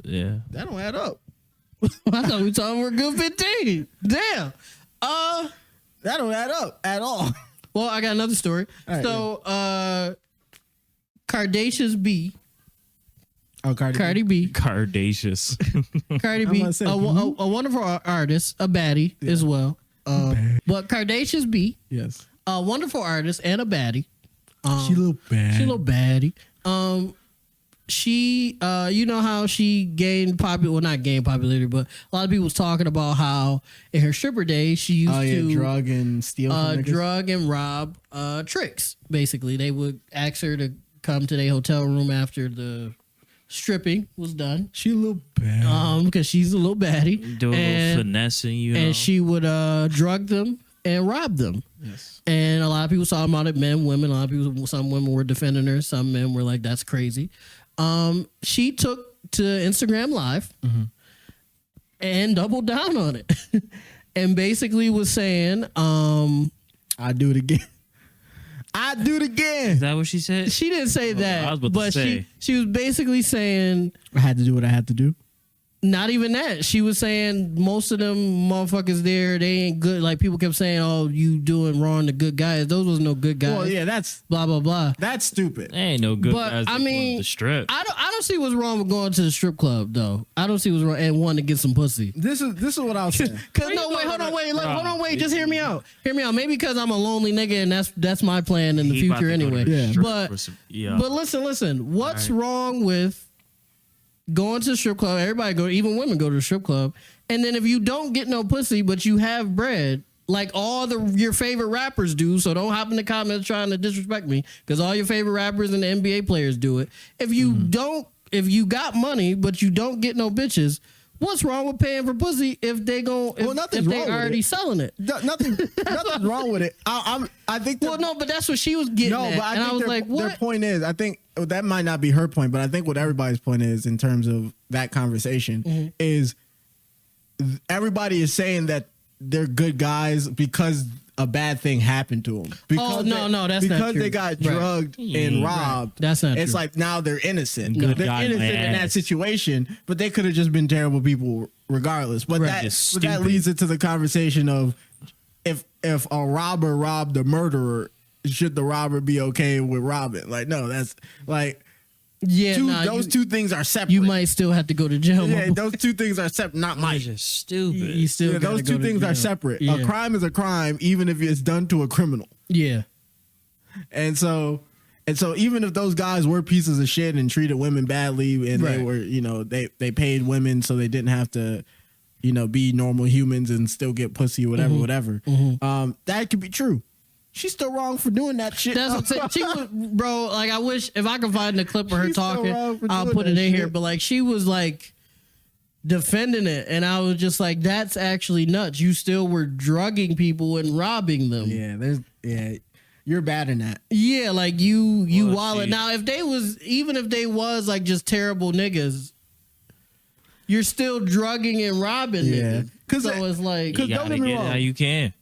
Yeah. That don't add up. I thought we talking we're good 15. Damn. That don't add up at all. Well, I got another story. All right, so Cardacious B. Oh, Cardi B. Cardacious. Cardi I'm B. gonna say, A wonderful artist, a baddie as well. But Cardacious B, Yes. a wonderful artist and a baddie. She a little bad. She a little baddie. She, you know how she gained not gained popularity, but a lot of people was talking about how in her stripper days she used to drug and steal from niggas. drug and rob tricks. Basically, they would ask her to come to their hotel room after the stripping was done. She a little bad. Because she's a little baddie. Do a little finessing, you know. And she would drug them and rob them. Yes. And a lot of people saw about it, men, women. A lot of people, some women were defending her. Some men were like, that's crazy. She took to Instagram Live and doubled down on it. And basically was saying, I do it again. I do it again. Is that what she said? she didn't say that, I was about to but say. she was basically saying, I had to do what I had to do. not even that. She was saying most of them motherfuckers there, they ain't good. Like people kept saying, oh, you doing wrong to good guys. Those was no good guys. Well, yeah, that's Blah, blah, blah. stupid. There ain't no good But, guys. I that mean, go to the strip. I don't see what's wrong with going to the strip club though. I don't see what's wrong and wanting to get some pussy. This is what I was saying. Cause no, wait, hold on, wait. Just hear me out. Hear me out. Maybe because I'm a lonely nigga and that's my plan in the He about future to go to anyway. the Yeah. strip for some- yeah. But listen. What's wrong with going to the strip club? Everybody go, even women go to the strip club. And then if you don't get no pussy, but you have bread, like all your favorite rappers do, so don't hop in the comments trying to disrespect me, because all your favorite rappers and the NBA players do it. If you if you got money, but you don't get no bitches, what's wrong with paying for pussy if they nothing's if they wrong with already it. selling it? Nothing's wrong with it. I think. Well, no, but that's what she was getting at. but I and think I was their, like, their what? point is, I think that might not be her point, but I think what everybody's point is in terms of that conversation is everybody is saying that they're good guys because a bad thing happened to them. Because no, that's not because true. they got Right. drugged and robbed. That's not It's true. like now they're innocent. Good They're guy, innocent my in that ass. situation, but they could have just been terrible people regardless. But Right. that leads it to the conversation of if a robber robbed a murderer, should the robber be okay with robbing? Like, no, that's like, those two things are separate. You might still have to go to jail. Yeah, those two things are separate. Not You're might. just stupid. You still Those two things are separate. Yeah. A crime is a crime, even if it's done to a criminal. Yeah. And so even if those guys were pieces of shit and treated women badly, and they were, they paid women so they didn't have to, be normal humans and still get pussy, whatever. That could be true. She's still wrong for doing that shit. That's what I'm saying. She was, bro, like, I wish if I could find the clip of her She's still talking, wrong for I'll doing put it that in here. shit. But like, she was like defending it, and I was just like, that's actually nuts. You still were drugging people and robbing them. You're bad in that. Yeah, like you Well, wallet. she- Now, if they was like just terrible niggas, you're still drugging and robbing niggas. 'Cause So that- it's like, Cause You don't gotta get me get it wrong. how you can.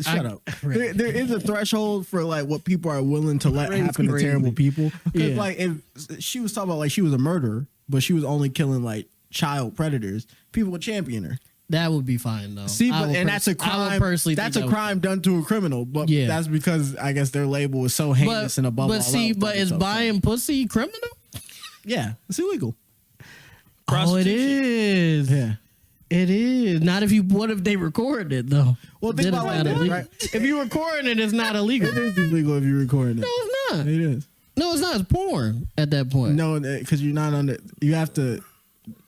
Shut up. There is a threshold for like what people are willing to let happen to crazy. terrible people. Because Yeah. like if she was talking about like she was a murderer, but she was only killing like child predators, people would champion her. that would be fine though. See, I but would and that's a I crime. would personally That's think a that crime done to a criminal. But Yeah. that's because I guess their label is so heinous and above all But see, else but that is it's okay. buying pussy criminal? Yeah, it's illegal. Oh, it is. Yeah. It is. Not if you. What if they record it though? Well, think Then about it's like not this, illegal. right? If you recording it, it's not illegal. It is illegal if you're recording it. No, it's not. It is. No, it's not. It's porn at that point. No, because you're not under. You have to.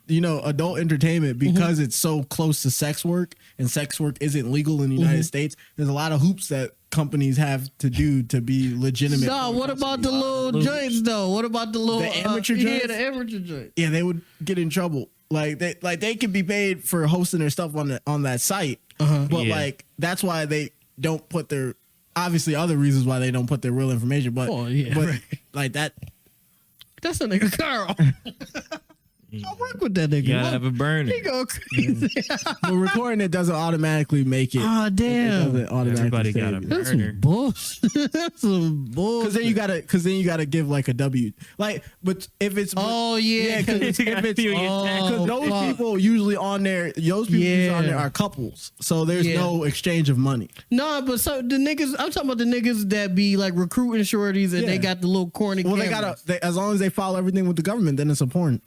Adult entertainment, because it's so close to sex work, and sex work isn't legal in the United States. There's a lot of hoops that companies have to do to be legitimate. No, what about the little joints though? What about the little The amateur Yeah, joints? the amateur joints. Yeah, they would get in trouble. Like they could be paid for hosting their stuff on that site, but Yeah. like that's why they don't put their obviously other reasons why they don't put their real information. But Oh, yeah, but right. like that. That's a nigga Carl. I work with that nigga. You gotta have a burner. He go crazy. But recording it doesn't automatically make it. Oh It damn. doesn't automatically Everybody save got a you. That's burner. some bullshit. That's some bullshit. Because then you gotta give like a W. Like, but if it's Oh yeah, because if it's oh, those fuck. people usually on there, those people usually on there are couples, so there's Yeah. no exchange of money. No, but so the niggas, I'm talking about the niggas that be like recruiting shorties and they Yeah. got the little corny. Well, cameras. as long as they follow everything with the government, then it's a porn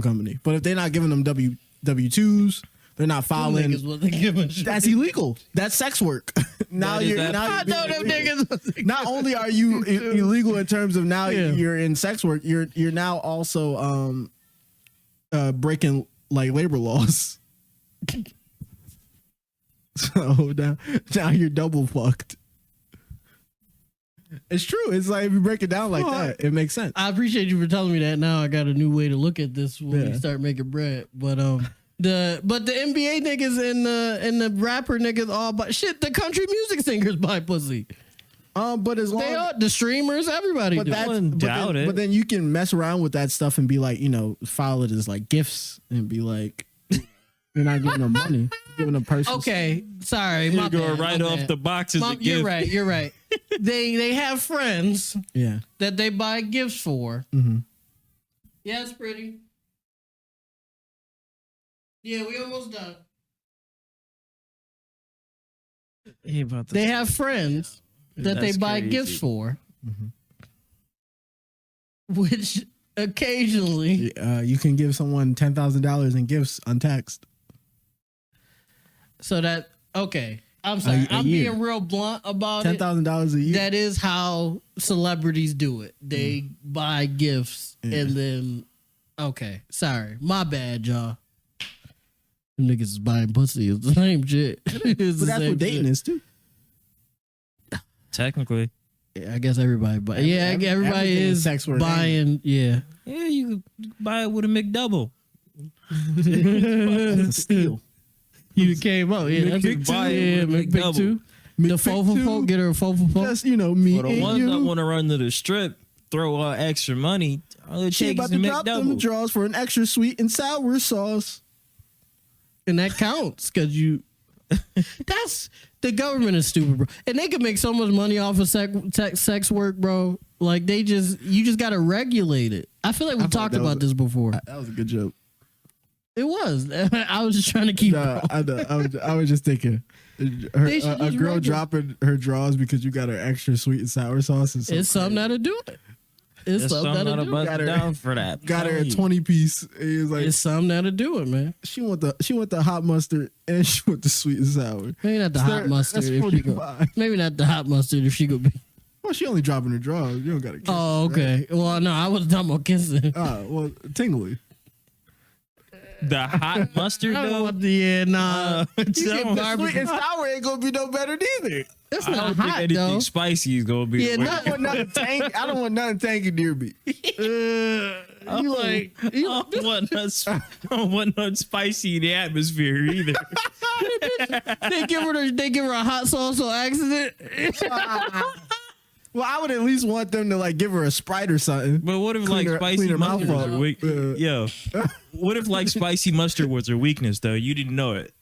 company. But if they're not giving them W-2s, they're not Them following. niggas wasn't giving shit. That's illegal. That's sex work. now That is you're that- now I you're know them being illegal. niggas. wasn't Not only are you illegal in terms of now Yeah. you're in sex work, you're now also breaking like labor laws. So now you're double fucked. It's true. It's like if you break it down like that, it makes sense. I appreciate you for telling me that. Now I got a new way to look at this when we Yeah. start making bread. But the NBA niggas and the rapper niggas all buy shit. The country music singers buy pussy. But as long They are the streamers. Everybody but do. that's wouldn't doubt it. But then you can mess around with that stuff and be like, file it as like gifts and be like, you're not giving them money, you're giving them person. Okay, sorry, my You go bad, right my off bad. the box as a You're gift. right. You're right. They have friends Yeah. that they buy gifts for. Mm-hmm. Yeah, it's pretty. Yeah, we almost done. He about to They say- have friends that they That's buy crazy. gifts for, Mhm. which occasionally. You can give someone $10,000 in gifts untaxed. So that okay. I'm sorry. A I'm year. being real blunt about it. $10,000 a year. That is how celebrities do it. They buy gifts and then okay. Sorry. My bad, y'all. Them niggas is buying pussy. It's the same shit. It's But that's what dating is too. Technically. I guess everybody buy. Yeah, everybody everything is is sex work, buying. Yeah. Yeah, you could buy it with a McDouble. That's a steal. You came up. Yeah, that's McPick buy two, it. McDouble. McPick two. The McPick fo for fo. two. Get her a fo for fo. Just me For the and ones you. that want to run to the strip, throw out extra money, all it She takes about is a to drop them McDouble. draws for an extra sweet and sour sauce. And that counts because you. That's the government is stupid, bro. And they can make so much money off of sex work, bro. Like you just gotta regulate it. I feel like we feel like talked that was about this before. That was a good joke. It was. I was just trying to keep. No, I was just thinking. They should A just girl rank it. dropping her drawers because you got her extra sweet and sour sauce. Is so It's something that'll do it. It's There's something something that'll do it. Got her- down for that. got her a Tell you. 20-piece. He's like, It's something that'll do it, man. she want the hot mustard and she want the sweet and sour. Maybe not the hot mustard. That's If she go, 45. maybe not the hot mustard if she could be. Well, she only dropping her drawers. You don't gotta. Kiss Oh, her, right? okay. Well, no, I was talking about kissing. Well, tingly. The hot mustard I don't though. want the Uh, You it's get not- barbecue. Sweet and sour ain't gonna be no better neither. It's I not don't think hot anything though. spicy is gonna be. Yeah, the way not to I don't want nothing tangy near me. You like you, I don't want nothing spicy in the atmosphere either. they give her a hot sauce on accident. Well, I would at least want them to like give her a Sprite or something. But what if Clean like her- spicy clean her mouth mustard was up. her weak? Yeah. Yo, what if like spicy mustard was her weakness though? You didn't know it.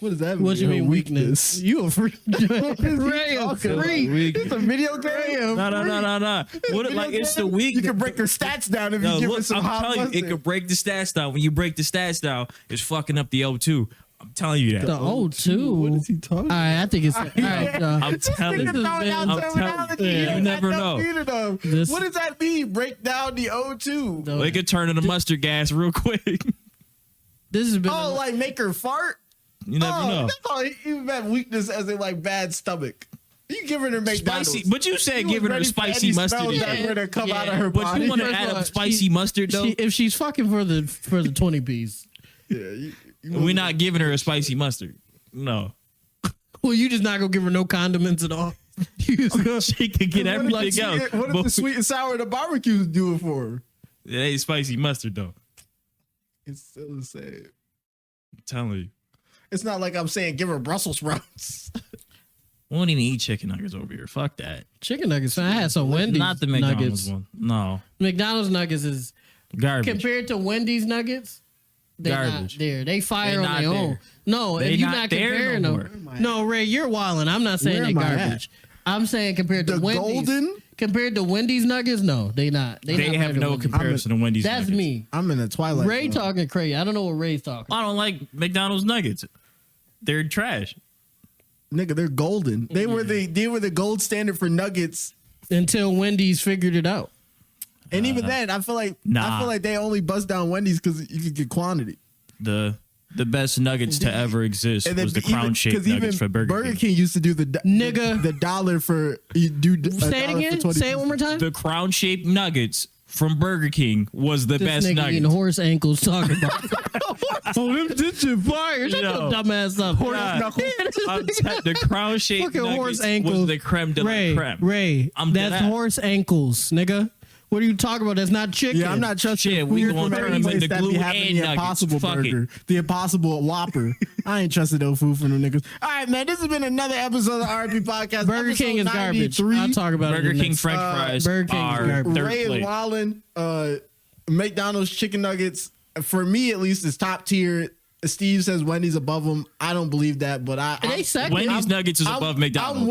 What does that mean? What you Her mean weakness? You a freak? Ray, a talking about? freak. It's a video game. No. What if like it's the You weakness? can break her stats down if No, you give her look, some I'm hot telling you, mustard. it could break the stats down. When you break the stats down, it's fucking up the O2. I'm telling you that. The O2. What is he talking? All right, I think it's all right. I'm telling This you. has been- I'm telling you, you never know. This- What does that mean? Break down the O2. No, They could turn into mustard gas real quick. This has been. Oh, like make her fart? You never know. That's all. You meant weakness as in like bad stomach. You giving her McDonald's. Spicy, but you said You giving was her ready for spicy any mustard. smells in that there. were to come out of Yeah. her But body. you want to First add of all, up spicy mustard though? if she's fucking for the 20 piece, Yeah, We're not giving her a spicy mustard. No. well, you just not gonna give her no condiments at all. You just gonna- She could get everything else. What if but the sweet and sour and the barbecue is doing for her? it ain't spicy mustard though. It's still the same. I'm telling you. It's not like I'm saying give her Brussels sprouts. We won't even eat chicken nuggets over here. Fuck that. chicken nuggets. I had some Wendy's Not the McDonald's nuggets. one. No. McDonald's nuggets is Garbage. compared to Wendy's nuggets. They're Garbage. not there. They fire They on not their there. own. No, They if you're not not there comparing no them. No, Ray, you're wilding. I'm not saying Where they am I garbage. I'm saying compared to The Wendy's. golden? Compared to Wendy's nuggets, no, they not. They not have better than no Wendy's. comparison to Wendy's That's nuggets. me. I'm in the twilight. Ray zone. talking crazy. I don't know what Ray's talking. I don't like McDonald's nuggets. They're trash. Nigga, they're golden. They were the gold standard for nuggets. Until Wendy's figured it out. And even then, I feel like they only buzz down Wendy's because you could get quantity. The best nuggets to ever exist was the crown shaped nuggets for Burger King. used to do the Nigga. the dollar for you do. Say it again. Say it one more time. The crown shaped nuggets from Burger King was the This best nigga nuggets. eating horse ankles talking about. Oh, them ditching fire. Shut Yo. your dumb ass up. The crown shaped Fucking horse nuggets ankles. was the creme de la Ray, creme. Ray, I'm dead that's ass. horse ankles, nigga. What are you talking about? That's not chicken. Yeah, I'm not trusting Shit, we food gonna from turn every them place into that be glue having and the nuggets. Impossible Fuck it. Burger, the Impossible Whopper. I ain't trusted no food from them niggas. All right, man, this has been another episode of RP Podcast. Burger King is episode garbage. 93. I'll talk about Burger it. King French fries Burger King is are garbage. third Ray place. and Wallen, McDonald's chicken nuggets. For me, at least, is top tier. Steve says Wendy's above them. I don't believe that, but They second. Wendy's nuggets is above McDonald's.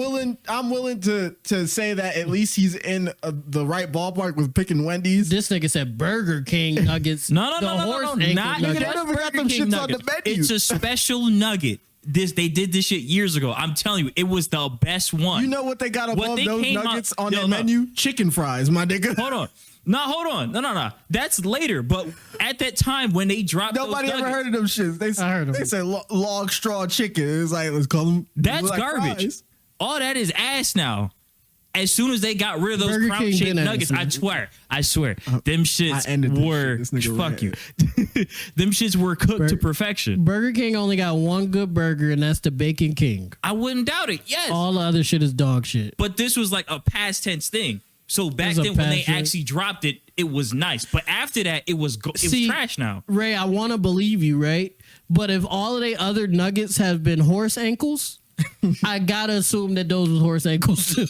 I'm willing to say that at least he's in the right ballpark with picking Wendy's. This nigga said Burger King nuggets. No, The horse ankle not nuggets. They never got them Burger King shits on the nuggets. menu. It's a special nugget. They did this shit years ago. I'm telling you, it was the best one. You know what they got What above they those came out- nuggets on Yo, their no. menu? Chicken fries, my nigga. Hold on. No. That's later. But at that time when they dropped Nobody those ever nuggets, heard of them shits. I heard of They them. said log straw chicken. It's like, let's call them. that's like garbage. fries. All that is ass now. As soon as they got rid of those Burger crown King shaped been ass, nuggets, man. I swear, them I shits ended this were shit. This nigga fuck ran. you. Them shits were cooked to perfection. Burger King only got one good burger, and that's the Bacon King. I wouldn't doubt it. Yes. All the other shit is dog shit. But this was like a past tense thing. So back It was a then when they past tense. actually dropped it, it was nice. But after that, it was See, trash now. Ray, I want to believe you, right? But if all of the other nuggets have been horse ankles, I gotta assume that those was horse ankles too.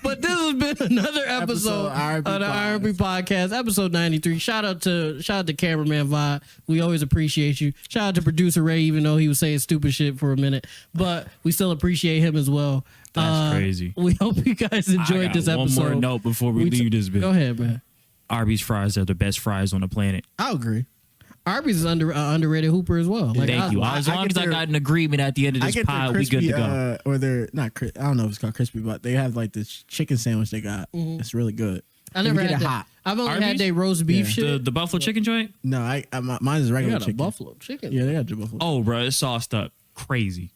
But this has been another episode of the R&B Podcast, episode 93. Shout out to cameraman Vibe. We always appreciate you. Shout out to producer Ray, even though he was saying stupid shit for a minute, but we still appreciate him as well. That's crazy. We hope you guys enjoyed I got this episode. one more note before we leave this bit. Go ahead, man. Arby's fries are the best fries on the planet. I agree. Arby's is underrated Hooper as well. Like, Thank you. As long as I got an agreement at the end of this pod, we good to go. Or they're not. I don't know if it's called crispy, but they have like this chicken sandwich they got. It's really good. I never You get had it that. hot. I've only Arby's? had their roast beef shit. The buffalo chicken joint? No, mine is They regular got a chicken. buffalo chicken. Yeah, they got the buffalo. Oh, bro, it's sauced up. Crazy.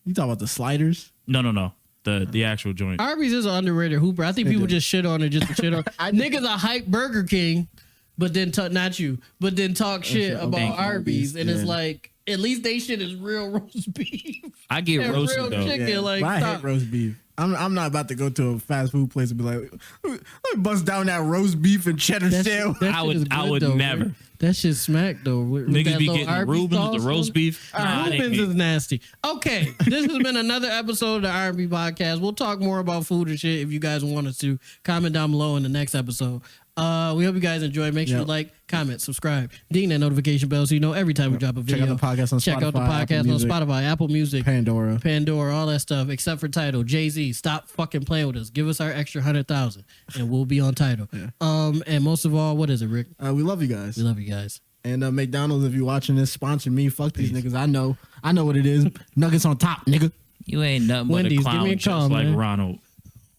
You talking about the sliders? No. The actual joint. Arby's is an underrated Hooper. I think people just shit on it just to shit on. Niggas a hype Burger King, but then not you, but then talk shit about Thank you. Arby's, and it's Yeah. like at least they shit is real roast beef. I get And roasted real though. chicken. Like, but I stop. hate roast beef. I'm not about to go to a fast food place and be like, let me bust down that roast beef and cheddar sandwich. That I shit would- is I good, would though, never. Rick. That shit smack though. With Niggas that be little getting the Arby's Reubens with sauce the roast on it. beef. Nah, that ain't Reubens me. is nasty. Okay, this has been another episode of the R&B podcast. We'll talk more about food and shit if you guys want us to. Comment down below in the next episode. We hope you guys enjoy. Make sure you like, comment, subscribe, ding that notification bell so you know every time we drop a video. Check out the podcast on Check out the Spotify, Apple podcast on Music, Spotify, Apple Music, Pandora. all that stuff, except for Tidal. Jay-Z, stop fucking playing with us. Give us our extra 100,000 and we'll be on Tidal. And most of all, what is it, Rick? We love you guys. We love you guys. And McDonald's, if you're watching this, sponsor me. Fuck these niggas. I know what it is. Nuggets on top, nigga. You ain't nothing but Wendy's, a give me clown a just call, like man. Ronald.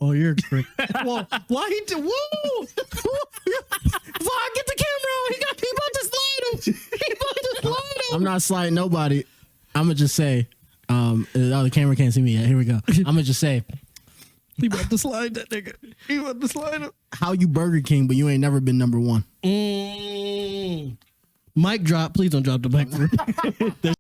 Oh, you're a prick. Well, why he did? Whoa! Before I get the camera on, he about to slide him. He about to slide him. I'm not sliding nobody. I'm gonna just say, the camera can't see me yet. Here we go. I'm gonna just say, He about to slide that nigga. He about to slide him. how you Burger King, but you ain't never been number one. Mic drop. Please don't drop the mic.